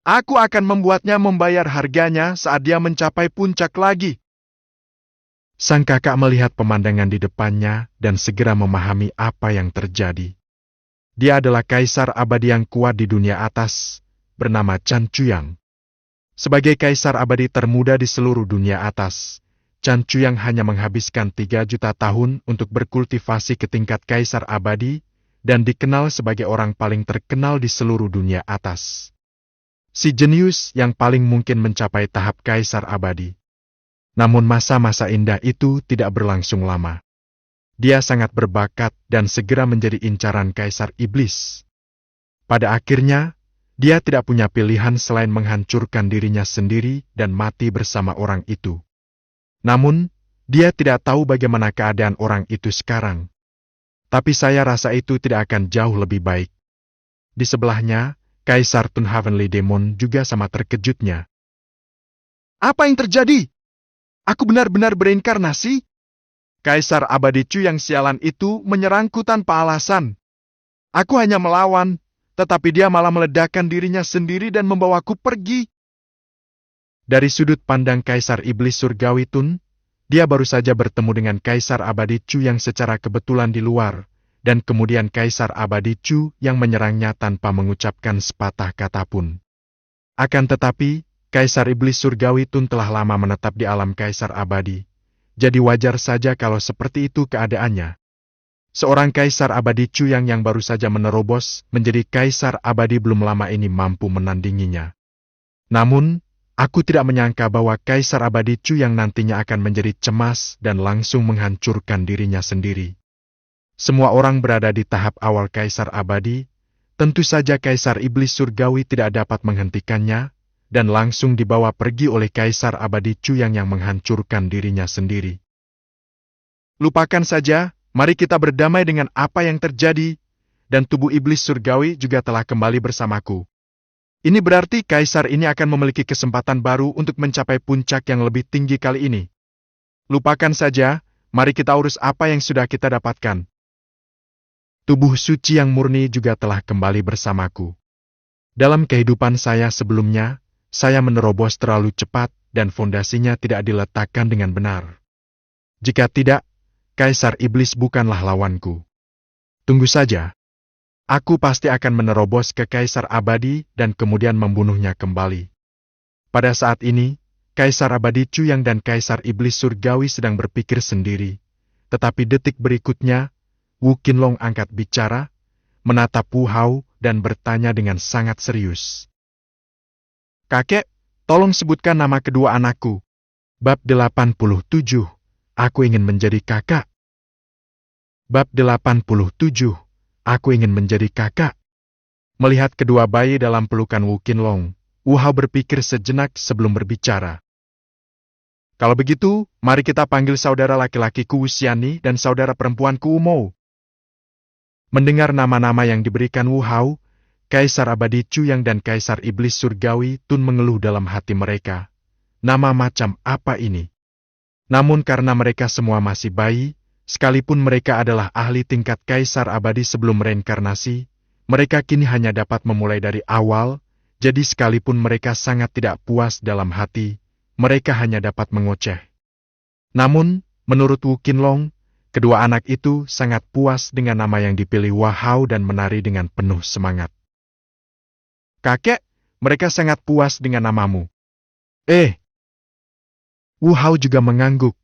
Aku akan membuatnya membayar harganya saat dia mencapai puncak lagi. Sang kakak melihat pemandangan di depannya dan segera memahami apa yang terjadi. Dia adalah kaisar abadi yang kuat di dunia atas, bernama Chan Chuyang. Sebagai kaisar abadi termuda di seluruh dunia atas, Chan Chuyang hanya menghabiskan 3 juta tahun untuk berkultivasi ke tingkat kaisar abadi dan dikenal sebagai orang paling terkenal di seluruh dunia atas. Si jenius yang paling mungkin mencapai tahap kaisar abadi. Namun masa-masa indah itu tidak berlangsung lama. Dia sangat berbakat dan segera menjadi incaran kaisar iblis. Pada akhirnya, dia tidak punya pilihan selain menghancurkan dirinya sendiri dan mati bersama orang itu. Namun, dia tidak tahu bagaimana keadaan orang itu sekarang. Tapi saya rasa itu tidak akan jauh lebih baik. Di sebelahnya, Kaisar Tun Heavenly Demon juga sama terkejutnya. Apa yang terjadi? Aku benar-benar bereinkarnasi? Kaisar abadi Chu yang sialan itu menyerangku tanpa alasan. Aku hanya melawan, tetapi dia malah meledakkan dirinya sendiri dan membawaku pergi. Dari sudut pandang Kaisar Iblis Surgawi Tun, dia baru saja bertemu dengan Kaisar Abadi Chu yang secara kebetulan di luar, dan kemudian Kaisar Abadi Chu yang menyerangnya tanpa mengucapkan sepatah kata pun. Akan tetapi, Kaisar Iblis Surgawi Tun telah lama menetap di alam Kaisar Abadi, jadi wajar saja kalau seperti itu keadaannya. Seorang Kaisar Abadi Chu yang baru saja menerobos menjadi Kaisar Abadi belum lama ini mampu menandinginya. Namun, aku tidak menyangka bahwa Kaisar Abadi Chu yang nantinya akan menjadi cemas dan langsung menghancurkan dirinya sendiri. Semua orang berada di tahap awal Kaisar Abadi, tentu saja Kaisar Iblis Surgawi tidak dapat menghentikannya, dan langsung dibawa pergi oleh Kaisar Abadi Chu yang menghancurkan dirinya sendiri. Lupakan saja, mari kita berdamai dengan apa yang terjadi, dan tubuh Iblis Surgawi juga telah kembali bersamaku. Ini berarti Kaisar ini akan memiliki kesempatan baru untuk mencapai puncak yang lebih tinggi kali ini. Lupakan saja, mari kita urus apa yang sudah kita dapatkan. Tubuh suci yang murni juga telah kembali bersamaku. Dalam kehidupan saya sebelumnya, saya menerobos terlalu cepat dan fondasinya tidak diletakkan dengan benar. Jika tidak, Kaisar Iblis bukanlah lawanku. Tunggu saja. Aku pasti akan menerobos ke Kaisar Abadi dan kemudian membunuhnya kembali. Pada saat ini, Kaisar Abadi Cuyang dan Kaisar Iblis Surgawi sedang berpikir sendiri. Tetapi detik berikutnya, Wu Qinlong angkat bicara, menatap Wu Hao dan bertanya dengan sangat serius. Kakek, tolong sebutkan nama kedua anakku. Bab 87. Aku ingin menjadi kakak. Bab 87. Aku ingin menjadi kakak. Melihat kedua bayi dalam pelukan Wu Qinlong, Wu Hao berpikir sejenak sebelum berbicara. Kalau begitu, mari kita panggil saudara laki-lakiku Wu Xianni dan saudara perempuanku Wu Mou. Mendengar nama-nama yang diberikan Wu Hao, Kaisar Abadi Cuyang dan Kaisar Iblis Surgawi Tun mengeluh dalam hati mereka. Nama macam apa ini? Namun karena mereka semua masih bayi, sekalipun mereka adalah ahli tingkat Kaisar Abadi sebelum reinkarnasi, mereka kini hanya dapat memulai dari awal, jadi sekalipun mereka sangat tidak puas dalam hati, mereka hanya dapat mengoceh. Namun, menurut Wu Qinlong, kedua anak itu sangat puas dengan nama yang dipilih Wu Hao dan menari dengan penuh semangat. Kakek, mereka sangat puas dengan namamu. Wu Hao juga mengangguk.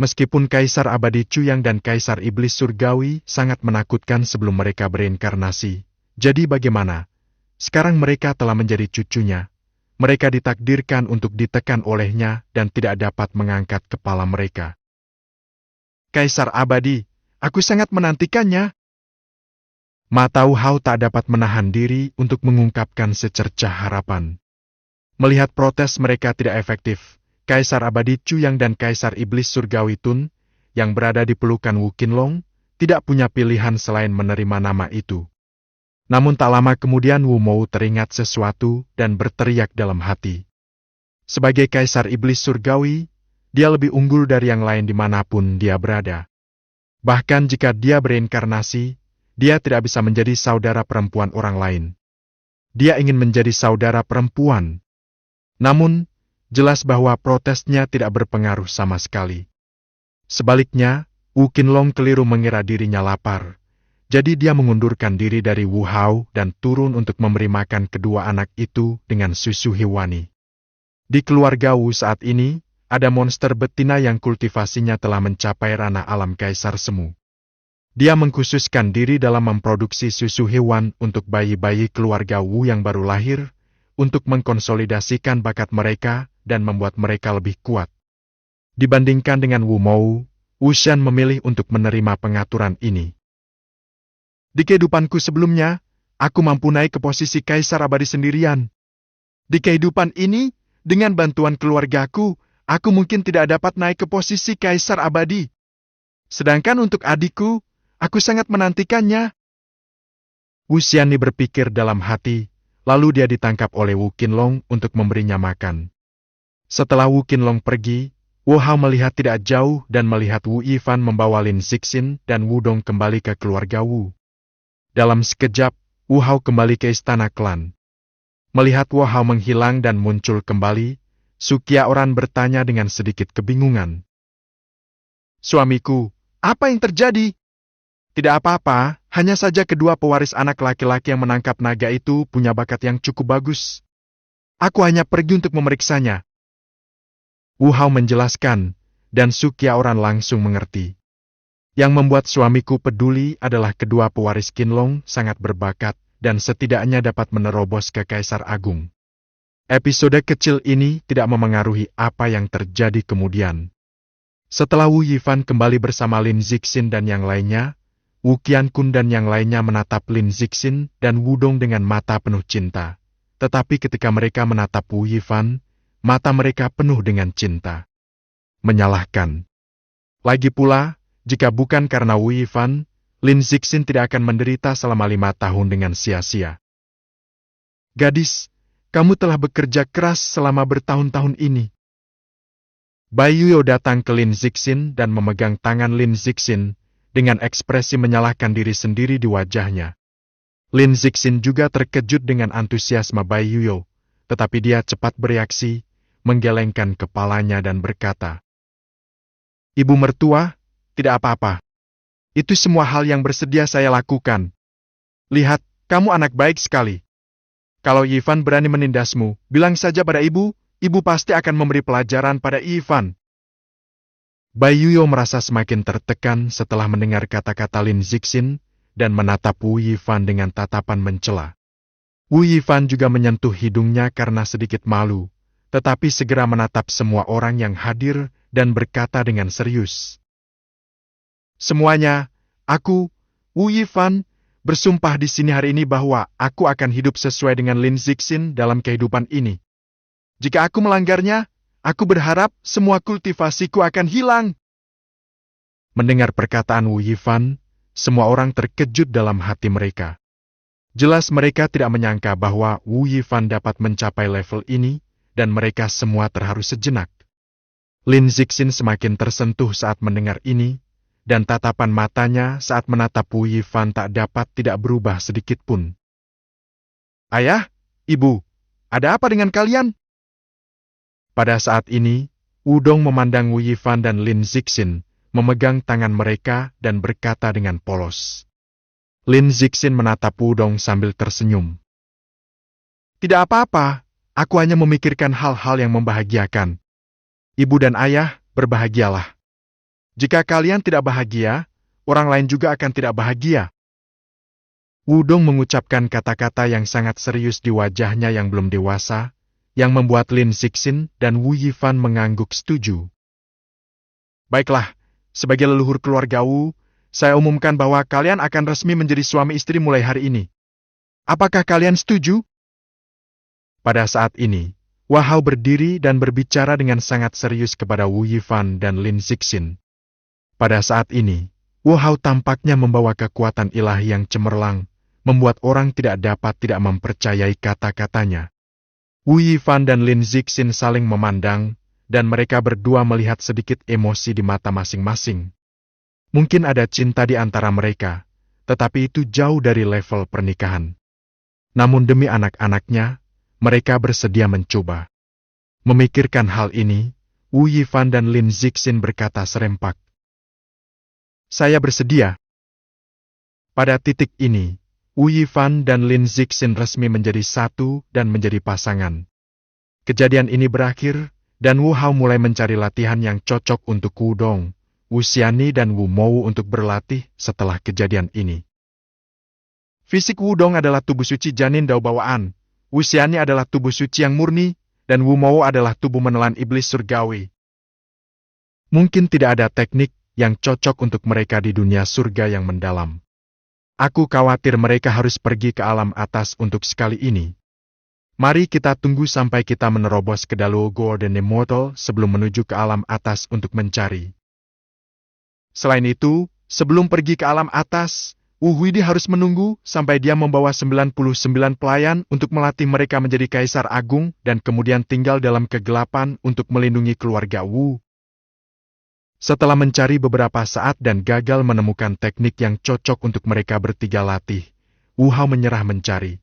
Meskipun Kaisar Abadi Cuyang dan Kaisar Iblis Surgawi sangat menakutkan sebelum mereka berinkarnasi, jadi bagaimana? Sekarang mereka telah menjadi cucunya. Mereka ditakdirkan untuk ditekan olehnya dan tidak dapat mengangkat kepala mereka. Kaisar Abadi, aku sangat menantikannya. Mata Wu Hao tak dapat menahan diri untuk mengungkapkan secercah harapan. Melihat protes mereka tidak efektif, Kaisar Abadi Cuyang dan Kaisar Iblis Surgawi Tun, yang berada di pelukan Wu Qinlong, tidak punya pilihan selain menerima nama itu. Namun tak lama kemudian Wu Mou teringat sesuatu dan berteriak dalam hati. Sebagai Kaisar Iblis Surgawi, dia lebih unggul dari yang lain dimanapun dia berada. Bahkan jika dia berinkarnasi, dia tidak bisa menjadi saudara perempuan orang lain. Dia ingin menjadi saudara perempuan. Namun, jelas bahwa protesnya tidak berpengaruh sama sekali. Sebaliknya, Wu Qinlong keliru mengira dirinya lapar. Jadi dia mengundurkan diri dari Wu Hao dan turun untuk memberi makan kedua anak itu dengan susu hewani. Di keluarga Wu saat ini, ada monster betina yang kultivasinya telah mencapai ranah alam kaisar semu. Dia mengkhususkan diri dalam memproduksi susu hewan untuk bayi-bayi keluarga Wu yang baru lahir, untuk mengkonsolidasikan bakat mereka dan membuat mereka lebih kuat. Dibandingkan dengan Wu Mou, Wu Shan memilih untuk menerima pengaturan ini. Di kehidupanku sebelumnya, aku mampu naik ke posisi Kaisar Abadi sendirian. Di kehidupan ini, dengan bantuan keluargaku, aku mungkin tidak dapat naik ke posisi Kaisar Abadi. Sedangkan untuk adikku, aku sangat menantikannya. Wu Xianni berpikir dalam hati, lalu dia ditangkap oleh Wu Qinlong untuk memberinya makan. Setelah Wu Qinlong pergi, Wu Hao melihat tidak jauh dan melihat Wu Yifan membawa Lin Zixin dan Wu Dong kembali ke keluarga Wu. Dalam sekejap, Wu Hao kembali ke istana klan. Melihat Wu Hao menghilang dan muncul kembali, Su Qiaoran bertanya dengan sedikit kebingungan. Suamiku, apa yang terjadi? Tidak apa-apa, hanya saja kedua pewaris anak laki-laki yang menangkap naga itu punya bakat yang cukup bagus. Aku hanya pergi untuk memeriksanya. Wu Hao menjelaskan, dan Su Qiaoran langsung mengerti. Yang membuat suamiku peduli adalah kedua pewaris Qinlong sangat berbakat dan setidaknya dapat menerobos ke Kaisar Agung. Episode kecil ini tidak memengaruhi apa yang terjadi kemudian. Setelah Wu Yifan kembali bersama Lin Zixin dan yang lainnya, Wu Qiankun dan yang lainnya menatap Lin Zixin dan Wu Dong dengan mata penuh cinta. Tetapi ketika mereka menatap Wu Yifan, mata mereka penuh dengan cinta. Menyalahkan. Lagi pula, jika bukan karena Wu Yifan, Lin Zixin tidak akan menderita selama 5 tahun dengan sia-sia. Gadis, kamu telah bekerja keras selama bertahun-tahun ini. Bai Yuyo datang ke Lin Zixin dan memegang tangan Lin Zixin dengan ekspresi menyalahkan diri sendiri di wajahnya. Lin Zixin juga terkejut dengan antusiasme Bai Yuyo, tetapi dia cepat bereaksi, menggelengkan kepalanya dan berkata, Ibu mertua, Tidak apa-apa. Itu semua hal yang bersedia saya lakukan. Lihat, kamu anak baik sekali. Kalau Ivan berani menindasmu, bilang saja pada ibu pasti akan memberi pelajaran pada Ivan. Bai Yuyo merasa semakin tertekan setelah mendengar kata-kata Lin Zixin dan menatap Wu Yifan dengan tatapan mencela. Wu Yifan juga menyentuh hidungnya karena sedikit malu, tetapi segera menatap semua orang yang hadir dan berkata dengan serius. Semuanya, aku, Wu Yifan, bersumpah di sini hari ini bahwa aku akan hidup sesuai dengan Lin Zixin dalam kehidupan ini. Jika aku melanggarnya, aku berharap semua kultivasiku akan hilang. Mendengar perkataan Wu Yifan, semua orang terkejut dalam hati mereka. Jelas mereka tidak menyangka bahwa Wu Yifan dapat mencapai level ini, dan mereka semua terharu sejenak. Lin Zixin semakin tersentuh saat mendengar ini, dan tatapan matanya saat menatap Wu Yifan tak dapat tidak berubah sedikit pun. Ayah, ibu, ada apa dengan kalian? Pada saat ini, Wudong memandang Wu Yifan dan Lin Zixin, memegang tangan mereka dan berkata dengan polos. Lin Zixin menatap Wudong sambil tersenyum. Tidak apa-apa, aku hanya memikirkan hal-hal yang membahagiakan. Ibu dan ayah, berbahagialah. Jika kalian tidak bahagia, orang lain juga akan tidak bahagia. Wudong mengucapkan kata-kata yang sangat serius di wajahnya yang belum dewasa, yang membuat Lin Zixin dan Wu Yifan mengangguk setuju. Baiklah, sebagai leluhur keluarga Wu, saya umumkan bahwa kalian akan resmi menjadi suami istri mulai hari ini. Apakah kalian setuju? Pada saat ini, Wahao berdiri dan berbicara dengan sangat serius kepada Wu Yifan dan Lin Zixin. Pada saat ini, Wahao tampaknya membawa kekuatan ilahi yang cemerlang, membuat orang tidak dapat tidak mempercayai kata-katanya. Wu Yifan dan Lin Zixin saling memandang, dan mereka berdua melihat sedikit emosi di mata masing-masing. Mungkin ada cinta di antara mereka, tetapi itu jauh dari level pernikahan. Namun demi anak-anaknya, mereka bersedia mencoba. Memikirkan hal ini, Wu Yifan dan Lin Zixin berkata serempak. Saya bersedia. Pada titik ini, Wu Yifan dan Lin Zixin resmi menjadi satu dan menjadi pasangan. Kejadian ini berakhir, dan Wu Hao mulai mencari latihan yang cocok untuk Wudong, Wu Xiani dan Wu Mou untuk berlatih setelah kejadian ini. Fisik Wudong adalah tubuh suci janin dao bawaan, Wu Xiani adalah tubuh suci yang murni, dan Wu Mou adalah tubuh menelan iblis surgawi. Mungkin tidak ada teknik yang cocok untuk mereka di dunia surga yang mendalam. Aku khawatir mereka harus pergi ke alam atas untuk sekali ini. Mari kita tunggu sampai kita menerobos ke Daluo Golden Immortal sebelum menuju ke alam atas untuk mencari. Selain itu, sebelum pergi ke alam atas, Wu Huidi harus menunggu sampai dia membawa 99 pelayan untuk melatih mereka menjadi kaisar agung dan kemudian tinggal dalam kegelapan untuk melindungi keluarga Wu. Setelah mencari beberapa saat dan gagal menemukan teknik yang cocok untuk mereka bertiga latih, Wu Hao menyerah mencari.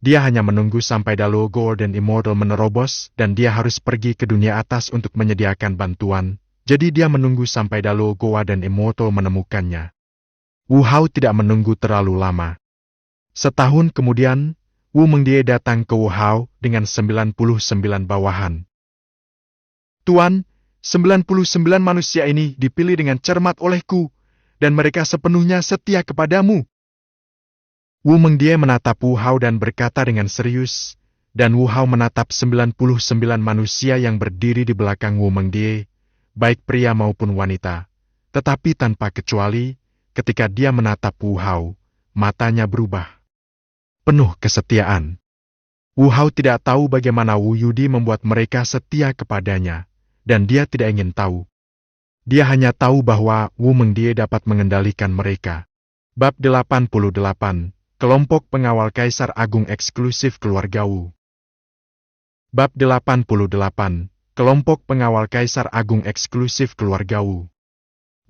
Dia hanya menunggu sampai Daluo Golden Immortal menerobos dan dia harus pergi ke dunia atas untuk menyediakan bantuan, jadi dia menunggu sampai Daluo Golden Immortal menemukannya. Wu Hao tidak menunggu terlalu lama. Setahun kemudian, Wu Mengdie datang ke Wu Hao dengan 99 bawahan. Tuan, 99 manusia ini dipilih dengan cermat olehku, dan mereka sepenuhnya setia kepadamu. Wu Mengdie menatap Wu Hao dan berkata dengan serius, dan Wu Hao menatap 99 manusia yang berdiri di belakang Wu Mengdie, baik pria maupun wanita. Tetapi tanpa kecuali, ketika dia menatap Wu Hao, matanya berubah. Penuh kesetiaan. Wu Hao tidak tahu bagaimana Wu Yudi membuat mereka setia kepadanya. Dan dia tidak ingin tahu. Dia hanya tahu bahwa Wu Mengdie dapat mengendalikan mereka. Bab 88, Kelompok Pengawal Kaisar Agung Eksklusif Keluarga Wu. Bab 88, Kelompok Pengawal Kaisar Agung Eksklusif Keluarga Wu.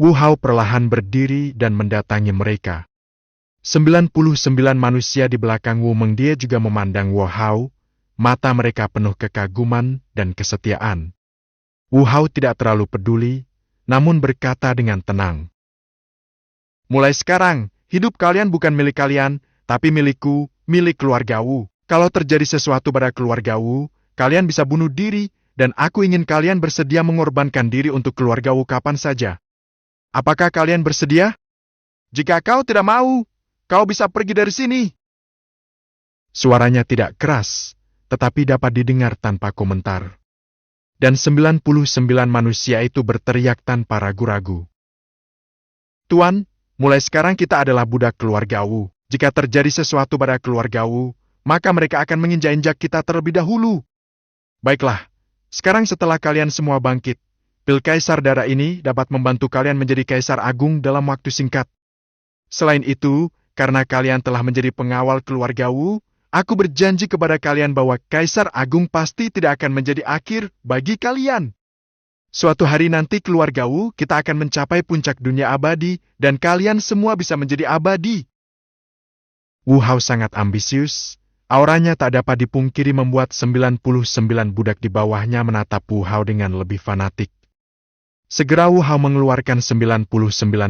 Wu Hao perlahan berdiri dan mendatangi mereka. 99 manusia di belakang Wu Mengdie juga memandang Wu Hao, mata mereka penuh kekaguman dan kesetiaan. Wu Hao tidak terlalu peduli, namun berkata dengan tenang. Mulai sekarang, hidup kalian bukan milik kalian, tapi milikku, milik keluarga Wu. Kalau terjadi sesuatu pada keluarga Wu, kalian bisa bunuh diri, dan aku ingin kalian bersedia mengorbankan diri untuk keluarga Wu kapan saja. Apakah kalian bersedia? Jika kau tidak mau, kau bisa pergi dari sini. Suaranya tidak keras, tetapi dapat didengar tanpa komentar. Dan 99 manusia itu berteriak tanpa ragu-ragu. Tuan, mulai sekarang kita adalah budak keluarga Wu. Jika terjadi sesuatu pada keluarga Wu, maka mereka akan menginjak-injak kita terlebih dahulu. Baiklah, sekarang setelah kalian semua bangkit, pil kaisar darah ini dapat membantu kalian menjadi kaisar agung dalam waktu singkat. Selain itu, karena kalian telah menjadi pengawal keluarga Wu, aku berjanji kepada kalian bahwa kaisar agung pasti tidak akan menjadi akhir bagi kalian. Suatu hari nanti keluarga Wu kita akan mencapai puncak dunia abadi, dan kalian semua bisa menjadi abadi. Wu Hao sangat ambisius. Auranya tak dapat dipungkiri membuat 99 budak di bawahnya menatap Wu Hao dengan lebih fanatik. Segera Wu Hao mengeluarkan 99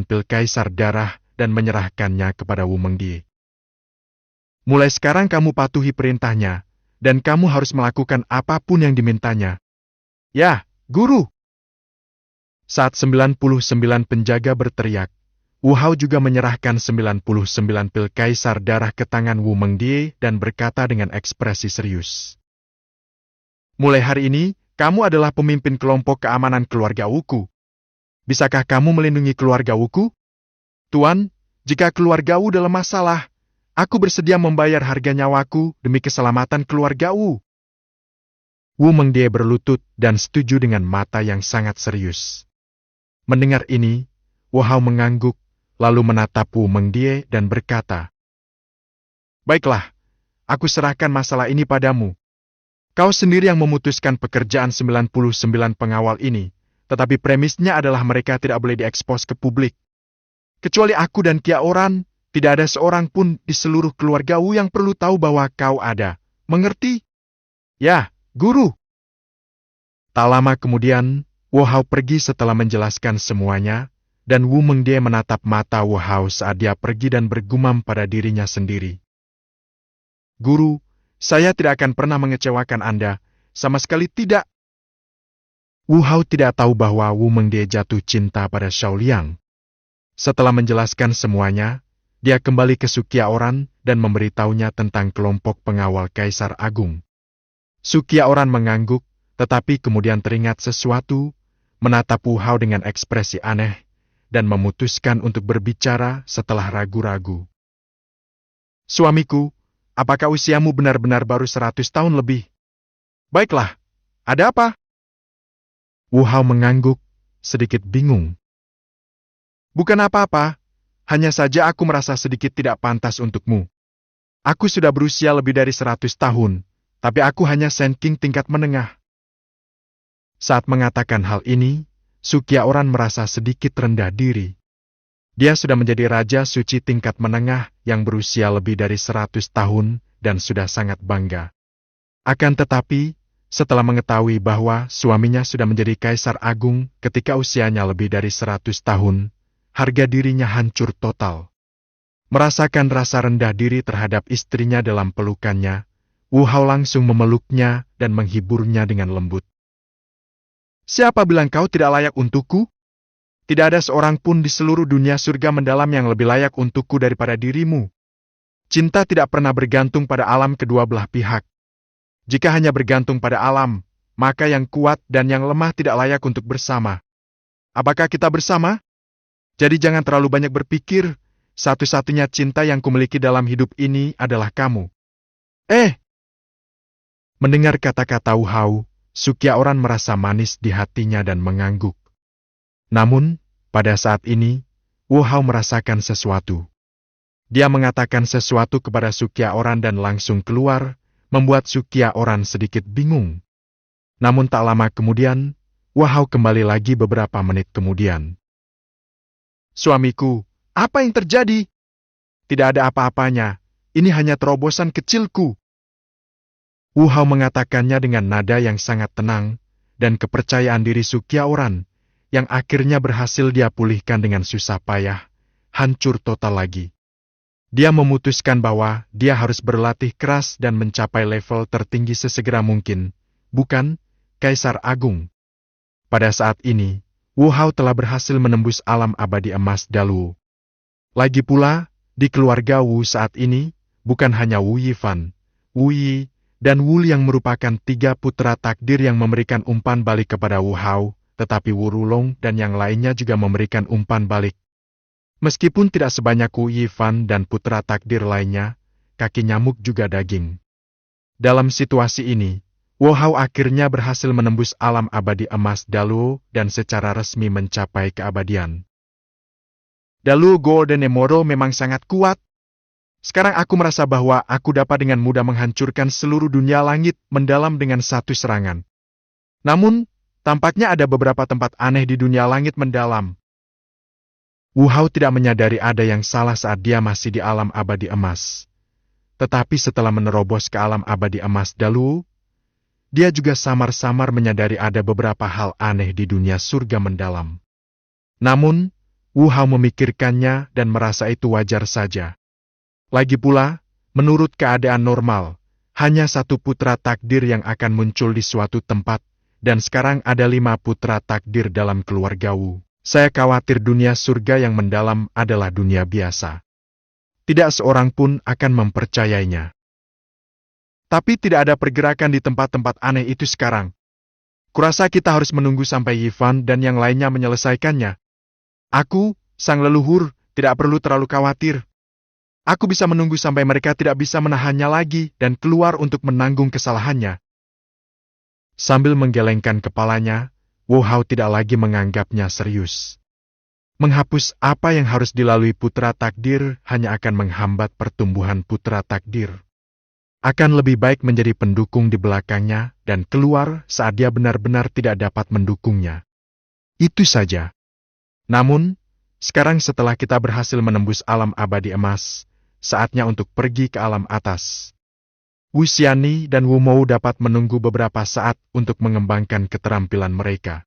pil kaisar darah dan menyerahkannya kepada Wu Mengdi. Mulai sekarang kamu patuhi perintahnya, dan kamu harus melakukan apapun yang dimintanya. Ya, guru. Saat 99 penjaga berteriak, Wu Hao juga menyerahkan 99 pil kaisar darah ke tangan Wu Mengdi dan berkata dengan ekspresi serius. Mulai hari ini, kamu adalah pemimpin kelompok keamanan keluarga Wuku. Bisakah kamu melindungi keluarga Wuku? Tuan, jika keluarga Wu dalam masalah, aku bersedia membayar harga nyawaku demi keselamatan keluarga Wu. Wu Mengdi berlutut dan setuju dengan mata yang sangat serius. Mendengar ini, Wu Hao mengangguk, lalu menatap Wu Mengdi dan berkata, Baiklah, aku serahkan masalah ini padamu. Kau sendiri yang memutuskan pekerjaan 99 pengawal ini, tetapi premisnya adalah mereka tidak boleh diekspos ke publik. Kecuali aku dan Kia Oran, tidak ada seorang pun di seluruh keluarga Wu yang perlu tahu bahwa kau ada. Mengerti? Ya, guru. Tak lama kemudian, Wu Hao pergi setelah menjelaskan semuanya, dan Wu Mengdi menatap mata Wu Hao saat dia pergi dan bergumam pada dirinya sendiri. Guru, saya tidak akan pernah mengecewakan Anda, sama sekali tidak. Wu Hao tidak tahu bahwa Wu Mengdi jatuh cinta pada Xiao Liang. Setelah menjelaskan semuanya, dia kembali ke Sukia Oran dan memberitahunya tentang kelompok pengawal Kaisar Agung. Sukia Oran mengangguk, tetapi kemudian teringat sesuatu, menatap Wu Hao dengan ekspresi aneh, dan memutuskan untuk berbicara setelah ragu-ragu. Suamiku, apakah usiamu benar-benar baru 100 tahun lebih? Baiklah, ada apa? Wu Hao mengangguk, sedikit bingung. Bukan apa-apa, hanya saja aku merasa sedikit tidak pantas untukmu. Aku sudah berusia lebih dari 100 tahun, tapi aku hanya Sen King tingkat menengah. Saat mengatakan hal ini, Sukia Oran merasa sedikit rendah diri. Dia sudah menjadi raja suci tingkat menengah yang berusia lebih dari 100 tahun dan sudah sangat bangga. Akan tetapi, setelah mengetahui bahwa suaminya sudah menjadi kaisar agung ketika usianya lebih dari 100 tahun, harga dirinya hancur total. Merasakan rasa rendah diri terhadap istrinya dalam pelukannya, Wu Hao langsung memeluknya dan menghiburnya dengan lembut. Siapa bilang kau tidak layak untukku? Tidak ada seorang pun di seluruh dunia surga mendalam yang lebih layak untukku daripada dirimu. Cinta tidak pernah bergantung pada alam kedua belah pihak. Jika hanya bergantung pada alam, maka yang kuat dan yang lemah tidak layak untuk bersama. Apakah kita bersama? Jadi jangan terlalu banyak berpikir, satu-satunya cinta yang kumiliki dalam hidup ini adalah kamu. Mendengar kata-kata Wu Hao, Sukia Oran merasa manis di hatinya dan mengangguk. Namun, pada saat ini, Wu Hao merasakan sesuatu. Dia mengatakan sesuatu kepada Sukia Oran dan langsung keluar, membuat Sukia Oran sedikit bingung. Namun tak lama kemudian, Wu Hao kembali lagi beberapa menit kemudian. Suamiku, apa yang terjadi? Tidak ada apa-apanya, ini hanya terobosan kecilku. Wu Hao mengatakannya dengan nada yang sangat tenang, dan kepercayaan diri Sukia Oran, yang akhirnya berhasil dia pulihkan dengan susah payah, hancur total lagi. Dia memutuskan bahwa dia harus berlatih keras dan mencapai level tertinggi sesegera mungkin, bukan, Kaisar Agung. Pada saat ini, Wu Hao telah berhasil menembus alam abadi emas Daluo. Lagi pula, di keluarga Wu saat ini, bukan hanya Wu Yifan, Wu Yi, dan Wu Li yang merupakan 3 putra takdir yang memberikan umpan balik kepada Wu Hao, tetapi Wu Rulong dan yang lainnya juga memberikan umpan balik. Meskipun tidak sebanyak Wu Yifan dan putra takdir lainnya, kaki nyamuk juga daging. Dalam situasi ini, Wu Hao akhirnya berhasil menembus alam abadi emas Daluo dan secara resmi mencapai keabadian. Daluo Golden Emerald memang sangat kuat. Sekarang aku merasa bahwa aku dapat dengan mudah menghancurkan seluruh dunia langit mendalam dengan satu serangan. Namun, tampaknya ada beberapa tempat aneh di dunia langit mendalam. Wu Hao tidak menyadari ada yang salah saat dia masih di alam abadi emas. Tetapi setelah menerobos ke alam abadi emas Daluo, dia juga samar-samar menyadari ada beberapa hal aneh di dunia surga mendalam. Namun, Wu Hao memikirkannya dan merasa itu wajar saja. Lagi pula, menurut keadaan normal, hanya 1 putra takdir yang akan muncul di suatu tempat, dan sekarang ada 5 putra takdir dalam keluarga Wu. Saya khawatir dunia surga yang mendalam adalah dunia biasa. Tidak seorang pun akan mempercayainya. Tapi tidak ada pergerakan di tempat-tempat aneh itu sekarang. Kurasa kita harus menunggu sampai Yifan dan yang lainnya menyelesaikannya. Aku, sang leluhur, tidak perlu terlalu khawatir. Aku bisa menunggu sampai mereka tidak bisa menahannya lagi dan keluar untuk menanggung kesalahannya. Sambil menggelengkan kepalanya, Wu Hao tidak lagi menganggapnya serius. Menghapus apa yang harus dilalui putra takdir hanya akan menghambat pertumbuhan putra takdir. Akan lebih baik menjadi pendukung di belakangnya dan keluar saat dia benar-benar tidak dapat mendukungnya. Itu saja. Namun, sekarang setelah kita berhasil menembus alam abadi emas, saatnya untuk pergi ke alam atas. Wu Xianni dan Wu Mou dapat menunggu beberapa saat untuk mengembangkan keterampilan mereka.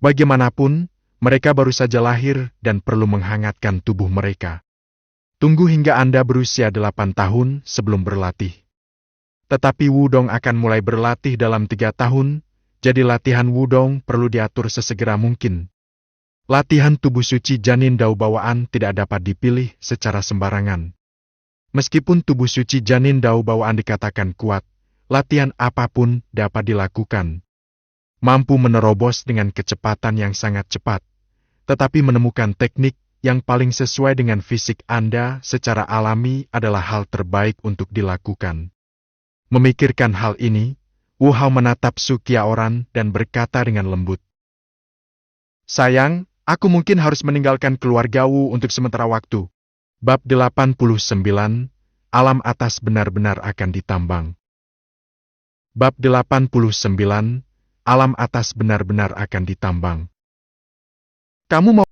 Bagaimanapun, mereka baru saja lahir dan perlu menghangatkan tubuh mereka. Tunggu hingga Anda berusia 8 tahun sebelum berlatih. Tetapi Wudong akan mulai berlatih dalam 3 tahun, jadi latihan Wudong perlu diatur sesegera mungkin. Latihan tubuh suci janin dao bawaan tidak dapat dipilih secara sembarangan. Meskipun tubuh suci janin dao bawaan dikatakan kuat, latihan apapun dapat dilakukan. Mampu menerobos dengan kecepatan yang sangat cepat, tetapi menemukan teknik yang paling sesuai dengan fisik Anda secara alami adalah hal terbaik untuk dilakukan. Memikirkan hal ini, Wu Hao menatap Su Qiaoran dan berkata dengan lembut, "Sayang, aku mungkin harus meninggalkan keluarga Wu untuk sementara waktu." Bab 89, Alam Atas Benar-benar Akan Ditambang. Bab 89, Alam Atas Benar-benar Akan Ditambang. Kamu mau